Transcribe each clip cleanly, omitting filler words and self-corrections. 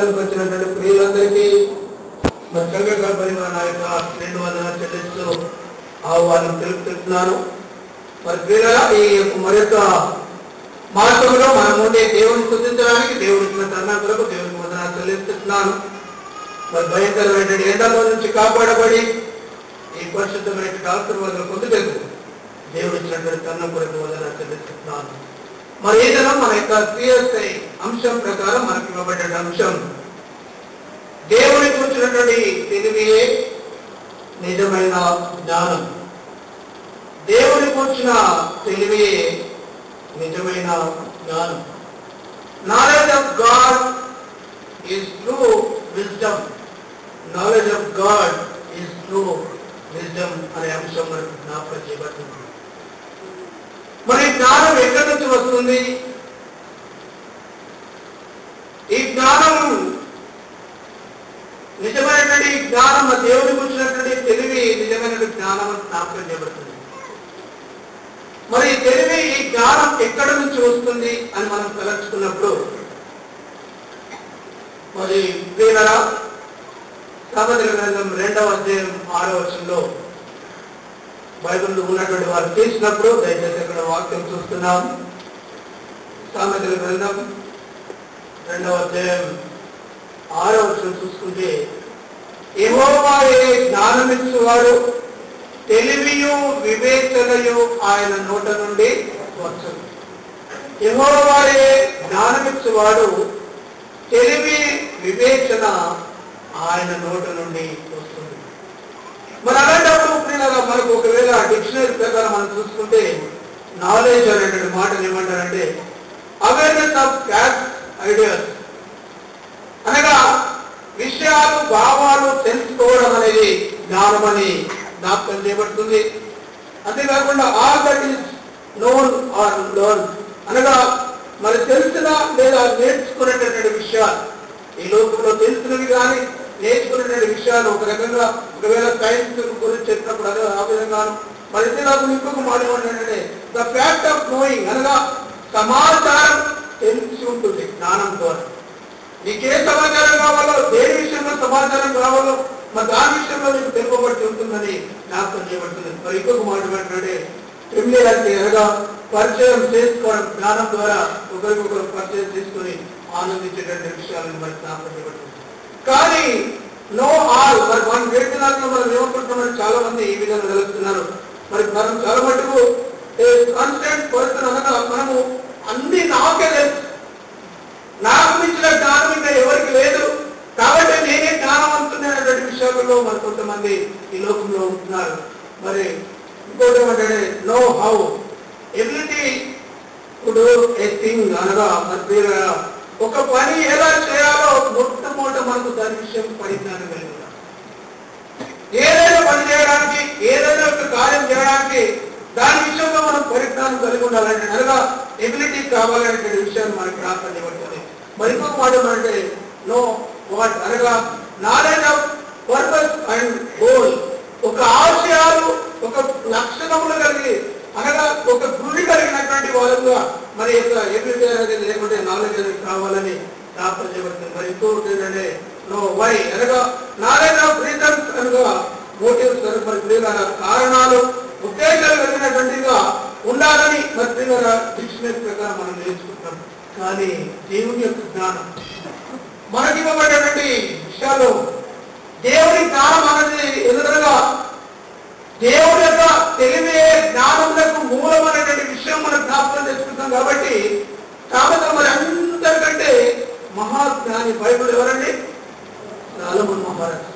ఆలయానికి వచ్చినటువంటి ప్రియులందరికీ మరి సంఘ పరిమాణ నాయక 2 వందల చెల్లిస్తూ ఆహ్వానం తెలుపుతున్నాను. మరి ప్రియులారా, ఈ మరి యొక్క మాసంలో మన ముందే దేవుని స్తుతించడానికి దేవుని ఇచ్చిన తరుణం కొరకు దేవునికి వందనాలు చెల్లిస్తున్నాను. మరి భయంకరమైన ఎండలో నుంచి కాపాడబడి ఈ పరిశుద్ధమైన డాక్టర్ వల్ల పొందుటకు దేవుడు ఇచ్చినటువంటి తరుణం కొరకు వందనాలు చెల్లిస్తున్నాను. మరి ఈ దినం మన యొక్క CSI అంశం ప్రకారం మనకి ఇవ్వబడిన అంశం దేవుని కూర్చున్నటువంటి తెలివియే నిజమైన జ్ఞానం. దేవుని కూర్చున్న తెలివియే నిజమైన జ్ఞానం. Knowledge of God is true wisdom. Knowledge of God is true wisdom అనే అంశం మనకు జ్ఞాపకం చేయబడుతుంది. మరి జ్ఞానం ఎక్కడి నుంచి వస్తుంది? ఈ జ్ఞానం నిజమైనటువంటి జ్ఞానం, దేవుని గురించినటువంటి తెలివి నిజమైనటువంటి జ్ఞానం అని జ్ఞాపకం చేయబడుతుంది. మరి తెలివి, ఈ జ్ఞానం ఎక్కడి నుంచి వస్తుంది అని మనం తలచుకున్నప్పుడు మరి ప్రియులారా, సామెతల గ్రంథం 2వ అధ్యాయం 6వ వచనంలో బైబిల్లో ఉన్నటువంటి వారు తీసినప్పుడు దయచేసి అక్కడ వాక్యం చూస్తున్నాం. సామెతల గ్రంథం 2వ అధ్యాయం 6వ వచనం చూసుకుంటే, యెహోవాయే జ్ఞానమిచ్చువాడు, తెలివియు వివేచనయు ఆయన నోట నుండి వచ్చును. యెహోవాయే జ్ఞానమిచ్చువాడు, తెలివి వివేచన ఆయన నోట నుండి వస్తుంది. మరి అలాంటప్పుడు మనకు ఒకవేళ డిక్షనరీ ప్రకారం మనం చూసుకుంటే నాలెడ్జ్ అనేటువంటి మాటలు ఏమంటారంటే అవేర్నెస్ ఆఫ్ ఫ్యాక్ట్స్, ఐడియాస్, అనగా విషయాలు, భావాలు తెలుసుకోవడం అనేది జ్ఞానం అని జ్ఞాపకం చేయబడుతుంది. అంతేకాకుండా all that is known are learn, అనగా మరి తెలిసిన లేదా నేర్చుకునేటటువంటి విషయాలు, ఈ లోకంలో తెలిసినవి కానీ నేర్చుకునేటువంటి విషయాలు ఒక రకంగా ఒకవేళ సైన్స్ గురించి చెప్పినప్పుడు అదే ఆ విధంగాను. మరి ఇంతేకాకుండా ఇంకొక మాట ఏమంటే ద ఫ్యాక్ట్ ఆఫ్ నోయింగ్, అనగా సమాచారం తెలిసి ఉంటుంది జ్ఞానం ద్వారా. నీకే సమాచారం కావాలో, దేని విషయంలో సమాచారం కావాలో మరి దాని విషయంలో నీకు తెలుపబడి ఉంటుందని జ్ఞాపకం చేయబడుతుంది. మరి ఇంకొక మాట ఏంటంటే ఫెమిలియారిటీ, అనగా పరిచయం చేసుకోవడం, జ్ఞానం ద్వారా ఒకరికొకరు పరిచయం చేసుకుని ఆనందించేటువంటి విషయాలను మరి జ్ఞాపకం చేయబడుతుంది. కానీ నో ఆల్, మరి మనం వేడుకల్లో మనం ఏమనుకుంటున్నామని చాలా మంది ఈ విధంగా తెలుస్తున్నారు. మరి మనం చాలా మటుకు కాన్స్టెంట్ పర్సన్, అనగా మనము అన్ని నాకే తెలుసు, నాకు మించిన జ్ఞానం ఇంకా ఎవరికి లేదు, కాబట్టి నేనే జ్ఞానవంతున్నటువంటి విషయాలలో మరి కొంతమంది ఈ లోకంలో ఉంటున్నారు. మరి ఇంకోటి ఏమంటే know how, ability to do a thing, అనగా మరి ఒక పని ఎలా చేయాలో మొట్టమొదట మనకు దాని విషయం పరిజ్ఞానం కలిగి ఉండాలి. ఏదైనా పని చేయడానికి, ఏదైనా ఒక కార్యం చేయడానికి దాని విషయంలో మనం పరిజ్ఞానం కలిగి ఉండాలంటే, అనగా ఎబిలిటీ కావాలనే విషయాన్ని మనకి జ్ఞాపకం చేయబడుతుంది. మరి ఇంకొక మాట ఏమంటే నో వాట్, అనగా knowledge of purpose and goal, ఒక ఆశయాలు, ఒక లక్షణములు కలిగి, అనగా ఒక గురి కలిగినటువంటి వాళ్ళుగా మరి యొక్క ఎబిలిటీ అనేది లేకుంటే నాలెడ్జ్ అనేది కావాలని జ్ఞాపకం చేయబడుతుంది. మరి ఇంకొకటి ఏంటంటే నో వై, అనగా నాలెడ్జ్ ఆఫ్ రీజన్స్, అనగా మోటివ్స్, మరి ప్రియులారా కారణాలు, ఉద్దేశాలు కలిగినటువంటిగా ఉండాలని మరి ప్రియులారా డిక్షనరీ ప్రకారం మనం నేర్చుకుంటాం. కానీ దేవుని యొక్క జ్ఞానం మనకి ఇవ్వబడినటువంటి విషయాలు, దేవుని జ్ఞానం అనేది ఎదురుగా దేవుని యొక్క తెలివే జ్ఞానములకు మూలమైనటువంటి విషయం మనం జ్ఞాపకం చేసుకుంటాం. కాబట్టి కాబట్టి మరి అందరికంటే మహాజ్ఞాని బైబిల్ ఎవరండి? సొలొమోను మహారాజు.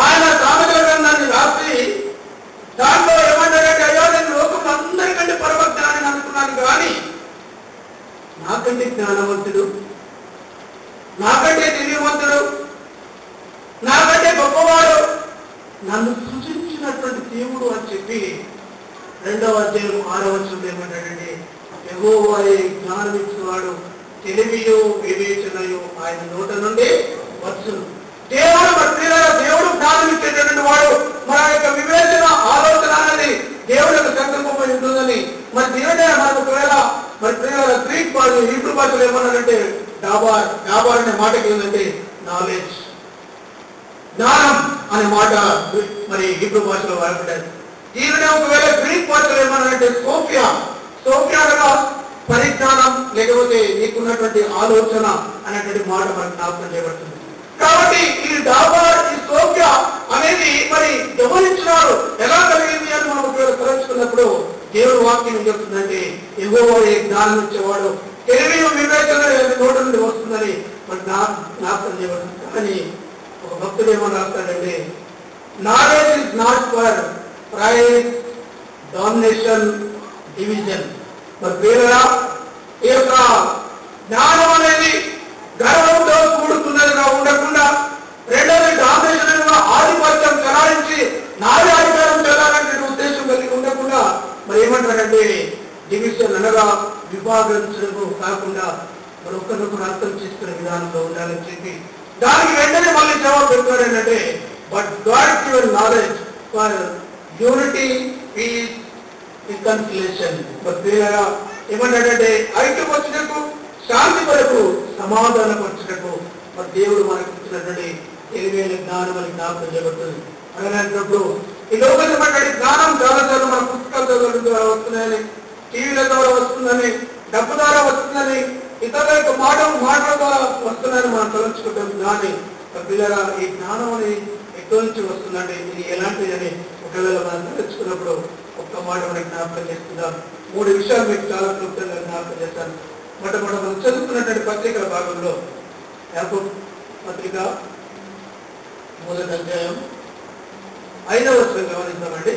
ఆయన సామెతల గ్రంథాన్ని రాసి దాంట్లో ఏమంటారంటే, అయ్యో నేను లోకంలో అందరికంటే పరమ జ్ఞాని అనుకున్నాను, కానీ నాకంటే జ్ఞానవంతుడు, నాకంటే తెలియవంతుడు, నాకంటే గొప్పవాడు నన్ను సృజించినటువంటి దేవుడు అని చెప్పి 2వ అధ్యాయం 6వ వచనంలో ఏమంటాడంటే, యెహోవాయే జ్ఞానం ఇచ్చేవాడు, తెలివియు వివేచనయు ఆయన నోట నుండి వచ్చును. దేవుడు దేవుడు జ్ఞానం ఇచ్చేటటువంటి వాడు. మన యొక్క వివేచన, ఆలోచన అనేది దేవుడు యొక్క సంకల్పమై ఉంటుందని మరి దేవుడే మనకు ఒకవేళ మరి గ్రీక్ భాష, హీబ్రూ భాషలో ఏమన్నారంటే డాబార్ డాబార్ అనే మాటకి ఏంటంటే నాలెడ్జ్, జ్ఞానం అనే మాట మరి హిబ్రూ భాషలో వాడబడ్డారు. దీనిని ఒకవేళ గ్రీక్ భాషలో ఏమన్నారంటే సోఫియా, సోఫియా అనగా పరిజ్ఞానం లేకపోతే నీకున్నటువంటి ఆలోచన అనేటువంటి మాట మనకు జ్ఞాపకం చేయబడుతుంది. కాబట్టి ఈ డాబార్ ఈ సోఫియా అనేది మరి గమనించినారు ఎలా కలిగింది అని మనం ఒకవేళ తలంచుకున్నప్పుడు దేవుని వాక్యం ఏం చెప్తుందంటే యెహోవా జ్ఞానం ఇచ్చేవాడు, తెలివి వివేచన నోటి నుండి వస్తుందని మరి జ్ఞాపకం చేయబడుతుంది. కానీ ఒక భక్తుడు ఏమని రాస్తాడంటే knowledge is not for prize, domination, division. మరి ప్రియులారా, ఈ యొక్క జ్ఞానం అనేది గర్వంతో కూడుతున్నదిగా ఉండకుండా, రెండోది డామినేషన్ ఆధిపత్యం చలాయించి నాది అధికారం చేయాలనే ఉద్దేశం కలిగి ఉండకుండా మరి ఏమంటారంటే డివిజన్ అనగా విభాగించడం కాకుండా మరి ఒక్కరినొకరు అర్థం చేసుకునే విధానంలో ఉండాలని చెప్పి దానికి వెంటనే మళ్ళీ జవాబు చెప్తాడు ఏంటంటే but God given knowledge for unity, peace, reconciliation. మరి ఏమంటాడంటే ఐక్యపరచుటకు, శాంతి కొరకు, సమాధానపరచుటకు మరి దేవుడు మనకు ఇచ్చినటువంటి తెలివైన జ్ఞానం అని జ్ఞాపకం చేయబడుతుంది. అలాంటప్పుడు ఈ లోకమైనటువంటి జ్ఞానం చాలాసార్లు మన పుస్తకాల ద్వారా వస్తున్నాయని, టీవీల ద్వారా వస్తుందని, డబ్బు ద్వారా వస్తుందని, ఇతరుల యొక్క మాటల ద్వారా వస్తుందని మనం తలంచుకుంటాం. కానీ పిల్లరా ఈ జ్ఞానం అని ఎక్కడి నుంచి వస్తుందంటే ఇది ఎలాంటిది అని ఒకవేళ మనం తలంచుకున్నప్పుడు ఒక్క మాట మనకి జ్ఞాపకం చేస్తుందాం. 3 విషయాలు మీకు చాలా క్లుప్తంగా జ్ఞాపకం చేస్తాను. మొట్టమొదటి మనం చదువుతున్నటువంటి పత్రికల భాగంలో యాకోబు పత్రిక 3వ అధ్యాయం 5వ వచనం గమనిస్తామండి.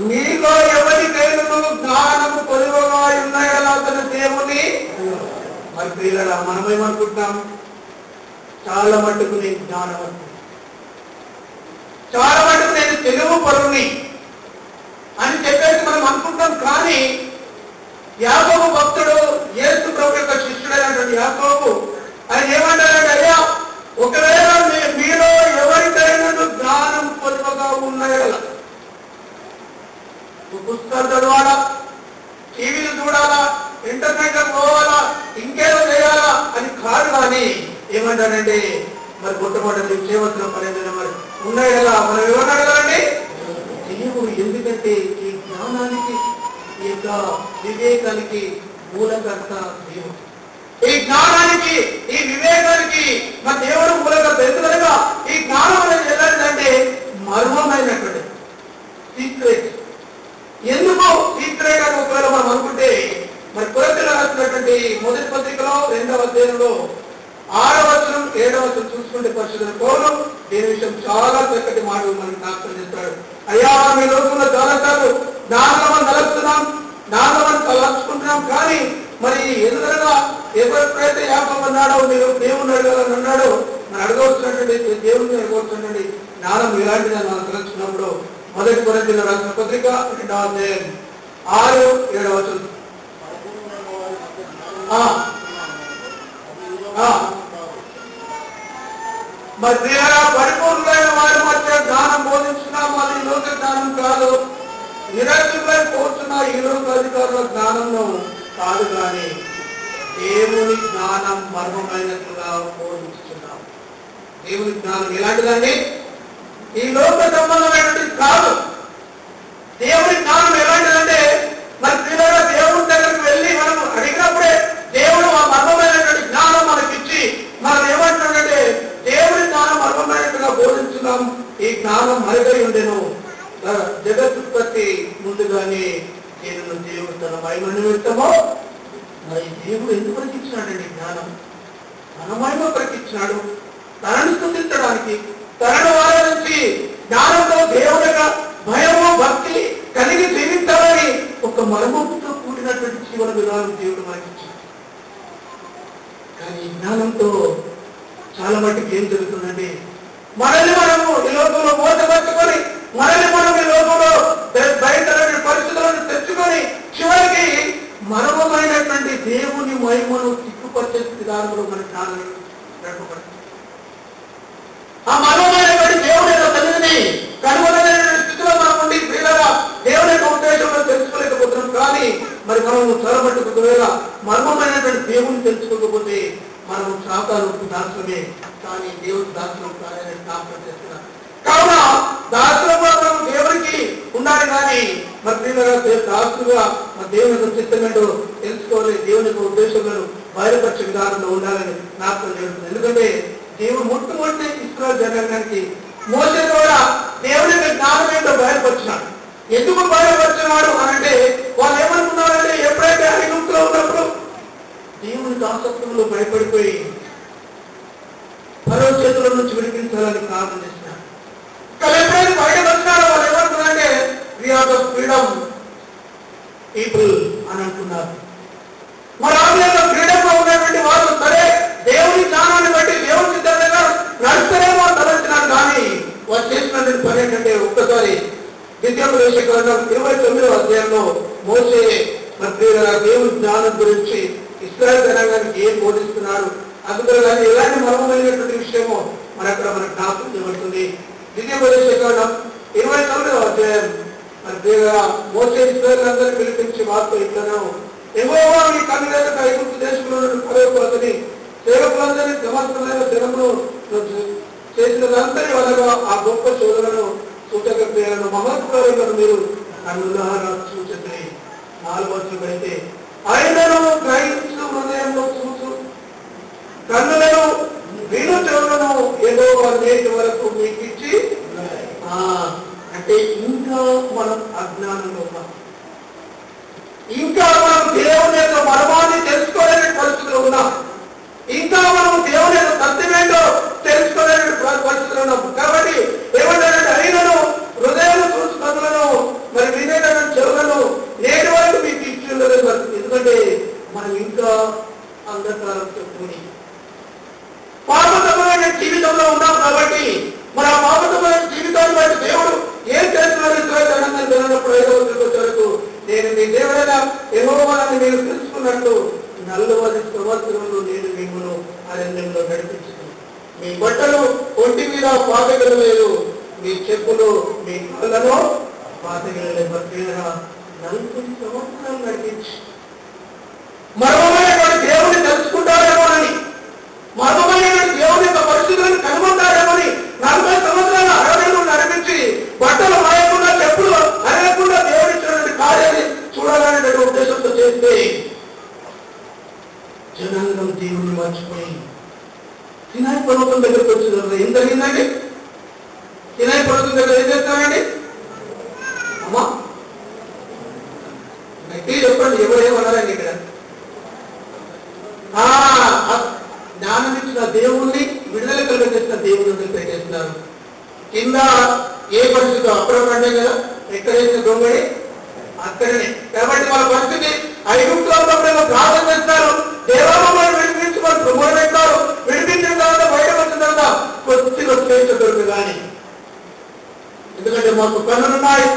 మీలో ఎవరికైనా జ్ఞానము పొదువుగా ఉన్నాయో అతను దేవుని. మరి ప్రియులారా మనమేమనుకుంటాం, చాలా మట్టుకు నేను జ్ఞానవంతుడు, చాలా మటుకు నేను తెలుగు పరుని అని చెప్పేసి మనం అనుకుంటాం. కానీ యాకోబు భక్తుడు, యేసు ప్రభు యొక్క శిష్యుడైనటువంటి యాకోబు ఆయన ఏమంటారంటే అయ్యా ఒకవేళ మీలో ఎవరికైనా జ్ఞానం పొదువుగా ఉన్నాయో, పుస్తకాలు చదవాలా, టీవీలు చూడాలా, ఇంటర్నెట్ లో పోవాలా, ఇంకేదో చేయాలా అని కాదు. కానీ ఏమంటారంటే మరి మొట్టమొదటి చేయవలసిన పని మరి ఉన్నాయి కదా, మనం ఎవరిని అడగాలండి? దేవుడు. ఎందుకంటే ఈ జ్ఞానానికి, ఈ యొక్క వివేకానికి మూలకర్త దేవుడు. ఈ జ్ఞానానికి, ఈ వివేకానికి మన దేవుడు మూలకర్త. ఎందుకనగా ఈ జ్ఞానం అనేది ఎలాంటిదంటే మర్మమైనటువంటి సీక్రెట్. ఎందుకు సీక్రెట్ అని ఒకవేళ మనం అనుకుంటే మరి కొరింథీయులకు రాసినటువంటి మొదటి పత్రికలో 2వ అధ్యాయంలో 6వ వచనం 7వ వచనం చూసుకుంటే పరిశుద్ధుడైన పౌలు దీని విషయం చాలా చక్కటి మాటలు మనకు జ్ఞాపకం చేస్తాడు. అయ్యా మీ లోకంలో చాలాసార్లు జ్ఞానంలో మనం తలస్తున్నాం, జ్ఞానంలో మనం తలచుకుంటున్నాం. కానీ మరి ఎందుకనగా ఎప్పుడైతే యాకోబు అన్నాడో మీరు దేవుని అడగాలని అన్నాడో మనం అడగవలసినటువంటి దేవుని అడగవలసినటువంటి జ్ఞానం ఇలాంటిది మనం తెలుసుకున్నప్పుడు మొదటి కొరింథీయులకు రాసిన పత్రిక 2వ అధ్యాయం 6, 7వ వచనం. మరి పరిపూర్ణమైన వారి మధ్య జ్ఞానం బోధించున్నాము, అది లోక జ్ఞానం కాదు. నిరక్షులై పోతున్న ఈ లోక అధికారుల జ్ఞానంలో కాదు, కానీ దేవుని జ్ఞానం మర్మమైనట్లుగా బోధించుతున్నాం. దేవుని జ్ఞానం ఎలాంటిదండి? ఈ లోక సంబంధమైనది కాదు. దేవుని జ్ఞానం ఎలాంటిదంటే మరి పిల్లల దేవుని దగ్గరికి వెళ్ళి మనం అడిగినప్పుడే దేవుడు ఆ మర్మమైనటువంటి జ్ఞానం మనకిచ్చి మనం ఏమంటున్నాడంటే దేవుని జ్ఞానం మర్మమైనట్టుగా బోధించున్నాం. ఈ జ్ఞానం మరుగై ఉండేను జగత్తుత్పత్తి ముందుగానే నేను దేవుడు తన మహిమ నిమిత్తమో మరి దేవుడు ఎందుకు ప్రకటించినాడండి జ్ఞానం? తన మహిమ ప్రకటించినాడు, తనను స్తుతించడానికి, తనను ఆరాధించి జ్ఞానంతో దేవుడిగా భయము భక్తి కలిగి జీవించాలని ఒక మర్మంతో కూడినటువంటి జీవన విధానం దేవుడు మనకిచ్చాడు. కానీ జ్ఞానంతో చాలా మట్టుకు ఏం జరుగుతుందండి? మనల్ని మనము ఈ లోకంలో మోసపరుచుకొని, మనల్ని మనం ఈ లోకంలో బయట పరిస్థితులను తెచ్చుకొని చివరికి మర్మమైనటువంటి దేవుని మహిమను సిగ్గుపరిచే విధానంలో మన జ్ఞానం నడపబడుతుంది. ఆ మర్మమైనటువంటి దేవుని యొక్క తల్లిని కనుగొనలేని స్థితిలో మనం ఉండి పిల్లగా దేవుని యొక్క ఉద్దేశంలో తెలుసుకోలేకపోతున్నాం. కానీ మరి మనము చొరబట్టుకు ఒకవేళ మర్మమైనటువంటి దేవుని తెలుసుకోకపోతే మనము సాతానుకు దాసులమే, కానీ దేవుడు దాసులం కాదని జ్ఞాపకం చేస్తున్నారు. కావున దాసులుగా మనం దేవునికి ఉండాలి, కానీ మరి దాసులుగా మన దేవుని యొక్క చిత్తమేంటో తెలుసుకోవాలి, దేవుని యొక్క ఉద్దేశంలో బయలుపరిచే విధానంలో ఉండాలని జ్ఞాపకం చేస్తుంది. ఎందుకంటే దేవుడు మొట్టమొదటి ఇస్రాయేలు జనాంగానికి మోసే ద్వారా దేవుని యొక్క జ్ఞానం ఏంటో బయలుపరిచినాడు. ఎందుకు బయలుపరిచినాడు అనంటే వాళ్ళు ఏమనుకున్నారంటే ఎప్పుడైతే ఐగుప్తులో ఉన్నప్పుడు దేవుని దాసత్వంలో భయపడిపోయి ఫరో చేతుల నుంచి విడిపించాలని ప్రార్థన చేసినారు. కానీ ఎప్పుడైతే బయటకు వచ్చినారో వాళ్ళు ఏమనుకున్నారంటే we are the freedom people అని అంటున్నారు. మరి ఆ విధంగా ఫ్రీడమ్ లో ఉన్నటువంటి వాళ్ళు సరే దేవుని జ్ఞానాన్ని బట్టి దేవుని సిద్ధంగా నడుస్తారేమో తలంచినారు. కానీ వాళ్ళు చేసినటువంటి పని ఏంటంటే ఒక్కసారి ద్వితీయోపదేశకాండం 29వ అధ్యాయంలో మోసే మరి దేవుని జ్ఞానం గురించి ఇశ్రాయేలు జనాంగానికి ఏం బోధిస్తున్నాడు, అందులో కానీ ఎలాంటి మర్మమైనటువంటి విషయమో మరి అక్కడ మనకు జ్ఞాపకం చేయబడుతుంది. ద్వితీయోపదేశకాండం 29వ అధ్యాయం మరి మోసే ఇశ్రాయేలులందరినీ పిలిపించి వార్త ఇట్లను యెహోవా నీ కన్నులెదుట ఐగుప్తు దేశంలో ఫరోకు అతని సేవకులందరినీ సమస్తమైన జనమును చేసినదంతరి వలన ఆ గొప్ప శోధనను సూచక క్రియలను మహత్కార్యములను మీరు కన్నులారా చూచండి. 4వ వచనం అయితే ఆయనను గ్రహించు హృదయంలో చూసు కన్నులను విను చెవులను ఏదో నేటి వరకు మీకు ఇచ్చి అంటే ఇంకా మనం అజ్ఞానంలో ఉన్నాం, ఇంకా మనం దేవుని యొక్క మర్మాన్ని తెలుసుకోలేని పరిస్థితులు ఉన్నాం, ఇంకా మనం దేవుని యొక్క సత్యమేంటో తెలుసుకోలేని పరిస్థితులు ఉన్నాం. కాబట్టి ఏమంటారంటే అయినను హృదయం చూసి కన్నులను మరి వినేటటువంటి చెవులను నేటి వరకు మీకు ఇచ్చి ఉండలేదు. ఎందుకంటే మనం ఇంకా అంధకారంతో కూడి పాపతమైన జీవితంలో ఉన్నాం. కాబట్టి మరి ఆ పాపతమైన జీవితాన్ని బట్టి దేవుడు ఏం చేస్తున్నాడు ఇస్రాయేలు వరకు నేను మీ దేవుడైన యెహోవాని మీరు తెలుసుకున్నట్టు 40 సంవత్సరంలో నేను మిమ్మల్ని అరణ్యంలో నడిపించుకున్నాను. మీ బట్టలు ఒంటి మీద పాతగలు లేదు, మీ చెప్పులు మీ కాళ్ళలో పాతగలు లేదు. 40 సంవత్సరాలు నడిపించి మర్మమైనటువంటి దేవుని తెలుసుకుంటారేమోనని, మర్మమైనటువంటి దేవుని యొక్క పరిస్థితులను కనుగొంటారేమని 40 సంవత్సరాల అరణ్యంలో నడిపించి బట్టలు మాయకుండా చెప్పులు అరగకుండా దేవుని కార్యాన్ని చూడాలనే ఉద్దేశంతో చేస్తే జనాంగం దేవుని మర్చిపోయి సినాయి పర్వతం దగ్గరకు వచ్చింది. ఏం జరిగిందండి? సినాయి పర్వతం దగ్గర ఏం చేస్తారండి? అమ్మా గట్టి చెప్పండి, ఎవరేమన్నారండి ఇక్కడ? జ్ఞానం ఇచ్చిన దేవుణ్ణి విడుదల కలిగేసిన దేవుని పెట్టేస్తున్నారు. కింద ఏ పరిస్థితి అప్పుడే కదా, ఎక్కడ వేసిన దొంగడి అక్కడనే. కాబట్టి వాళ్ళ పరిస్థితి ఐగుప్తులో ప్రార్థన చేస్తారు, దేవాలయాన్ని విడిపించి వాళ్ళు మొదలెట్టారు. విడిపించిన తర్వాత బయటకు వచ్చిన తర్వాత కొద్దిగా స్వేచ్ఛ దొరుకు. కానీ ఎందుకంటే మాకు కన్నులున్నాయి,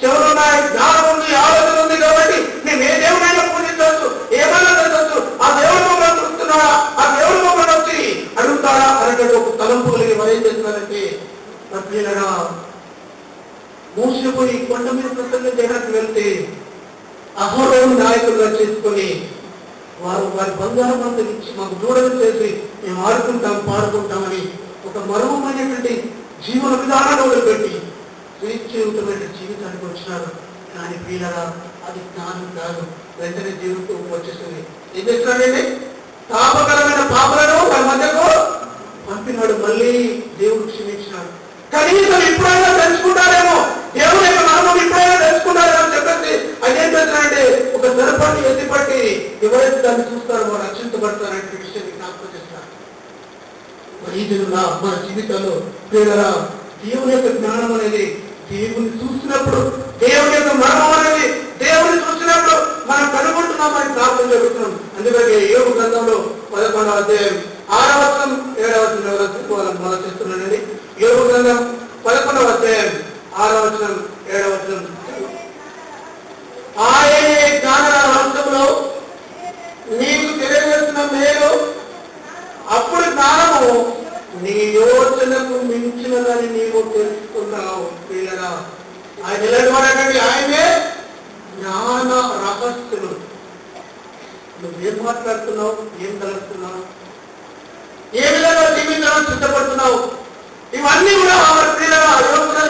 చెవులున్నాయి, జ్ఞానం ఉంది, ఆలోచన ఉంది. కాబట్టి మేము ఏ దేవుడైనా పూజించవచ్చు, ఏమైనా తెలుసు. ఆ దేవుడు మమ్మల్ని చూస్తున్నాడా, ఆ దేవుడు మమ్మల్ని వచ్చి అడుగుతాడా అనేటువంటి ఒక తలంపు కలిగి మరి ఏం చేస్తున్నారంటే మూసిపోయి కొండ మీద ప్రసంగం చేయడానికి వెళ్తే అహోరాను నాయకులుగా చేసుకొని వారు వారి బంగారం అంతా ఇచ్చి మాకు దూరం చేసి మేము ఆడుకుంటాం పాడుకుంటామని ఒక మర్మమైనటువంటి జీవన విధానాన్ని వదిలిపెట్టి స్వేచ్ఛయుతమైన జీవితానికి వచ్చినారు. కానీ ప్రియులారా అది జ్ఞానం కాదు. వెంటనే జీవితం వచ్చేస్తుంది. ఏం చేస్తున్నాడండి? తాపకరమైన పాపలను వారి మధ్యకు పంపినాడు. మళ్ళీ దేవుడు క్షమించినాడు. కనీసం ఇప్పుడైనా తెలుసుకుంటారేమో, దేవుడు యొక్క నామం ఇప్పుడైనా తెలుసుకుంటారేమో అని చెప్పేసి అదేం చేస్తారంటే ఒక సరపాన్ని ఎత్తిపట్టి ఎవరైతే దాన్ని చూస్తారో వారు రక్షించబడతారనే విషయాన్ని జ్ఞాపకం చేస్తారు. మన జీవితంలో ప్రియులారా దేవుని యొక్క జ్ఞానం అనేది దేవుని చూసినప్పుడు, దేవుని యొక్క మర్మం అనేది దేవుని చూసినప్పుడు మనం కనుగొంటున్నామని ప్రార్థన జరుగుతున్నాం. అందుకని యోబు గ్రంథంలో 11వ అధ్యాయం 6వ వచనం 7వ వచనం మనం చేస్తున్నానండి. యోబు గ్రంథం 11వ అధ్యాయం 6వ వచనం 7వ వచనం ఆయనే జ్ఞాన రహస్యంలో నీకు తెలియజేసిన మేలు, అప్పుడు జ్ఞానము నీ యోచనకు మించినదని నీవు తెలుసుకున్నావు. ప్రియులారా ఆయన ఎలాంటి వాడండి? ఆయనే జ్ఞాన రహస్యులు. నువ్వేం మాట్లాడుతున్నావు, ఏం కలుస్తున్నావు, ఏ విధంగా జీవించడానికి సిద్ధపడుతున్నావు, ఇవన్నీ కూడా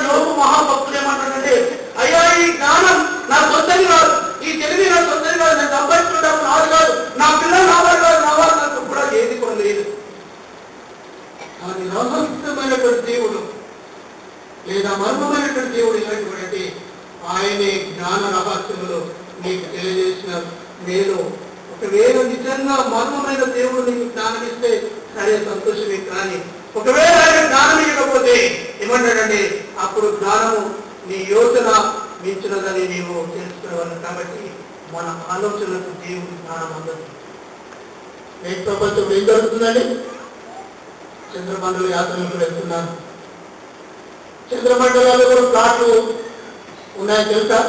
యోగు మహాభక్తులు ఏమంటాడంటే, అయ్యా ఈ జ్ఞానం నా సొంతది కాదు, ఈ తెలివి నా సొంతది కాదు, నేను సంపాదించుకుంటాను నాది కాదు, నా పిల్లలు నా వారు కాదు, నా వారు నాకు కూడా ఏది కూడా లేదు. అది రహస్యమైనటువంటి దేవుడు లేదా మర్మమైనటువంటి దేవుడు అయినటువంటి ఆయనే జ్ఞాన రహస్యములు నీకు తెలియజేసిన మేలు. ఒకవేళ నిజంగా మర్మమైన దేవుడు నీకు జ్ఞానం ఇస్తే సరే సంతోషమే, కానీ ఒకవేళ ఆయన జ్ఞానం ఇవ్వకపోతే ఏమంటాడంటే అప్పుడు జ్ఞానము నీ యోచన మించినదని నీవు తెలుసుకునేవాళ్ళు. కాబట్టి మన ఆలోచనలకు దేవుడి జ్ఞానం అందదు. నేటి ప్రపంచం ఏం జరుగుతుందండి? చంద్రమండల యాత్రలకు వెళ్తున్నాను. చంద్రమండలాల్లో కూడా ప్లాట్లు ఉన్నాయని తెలుసా?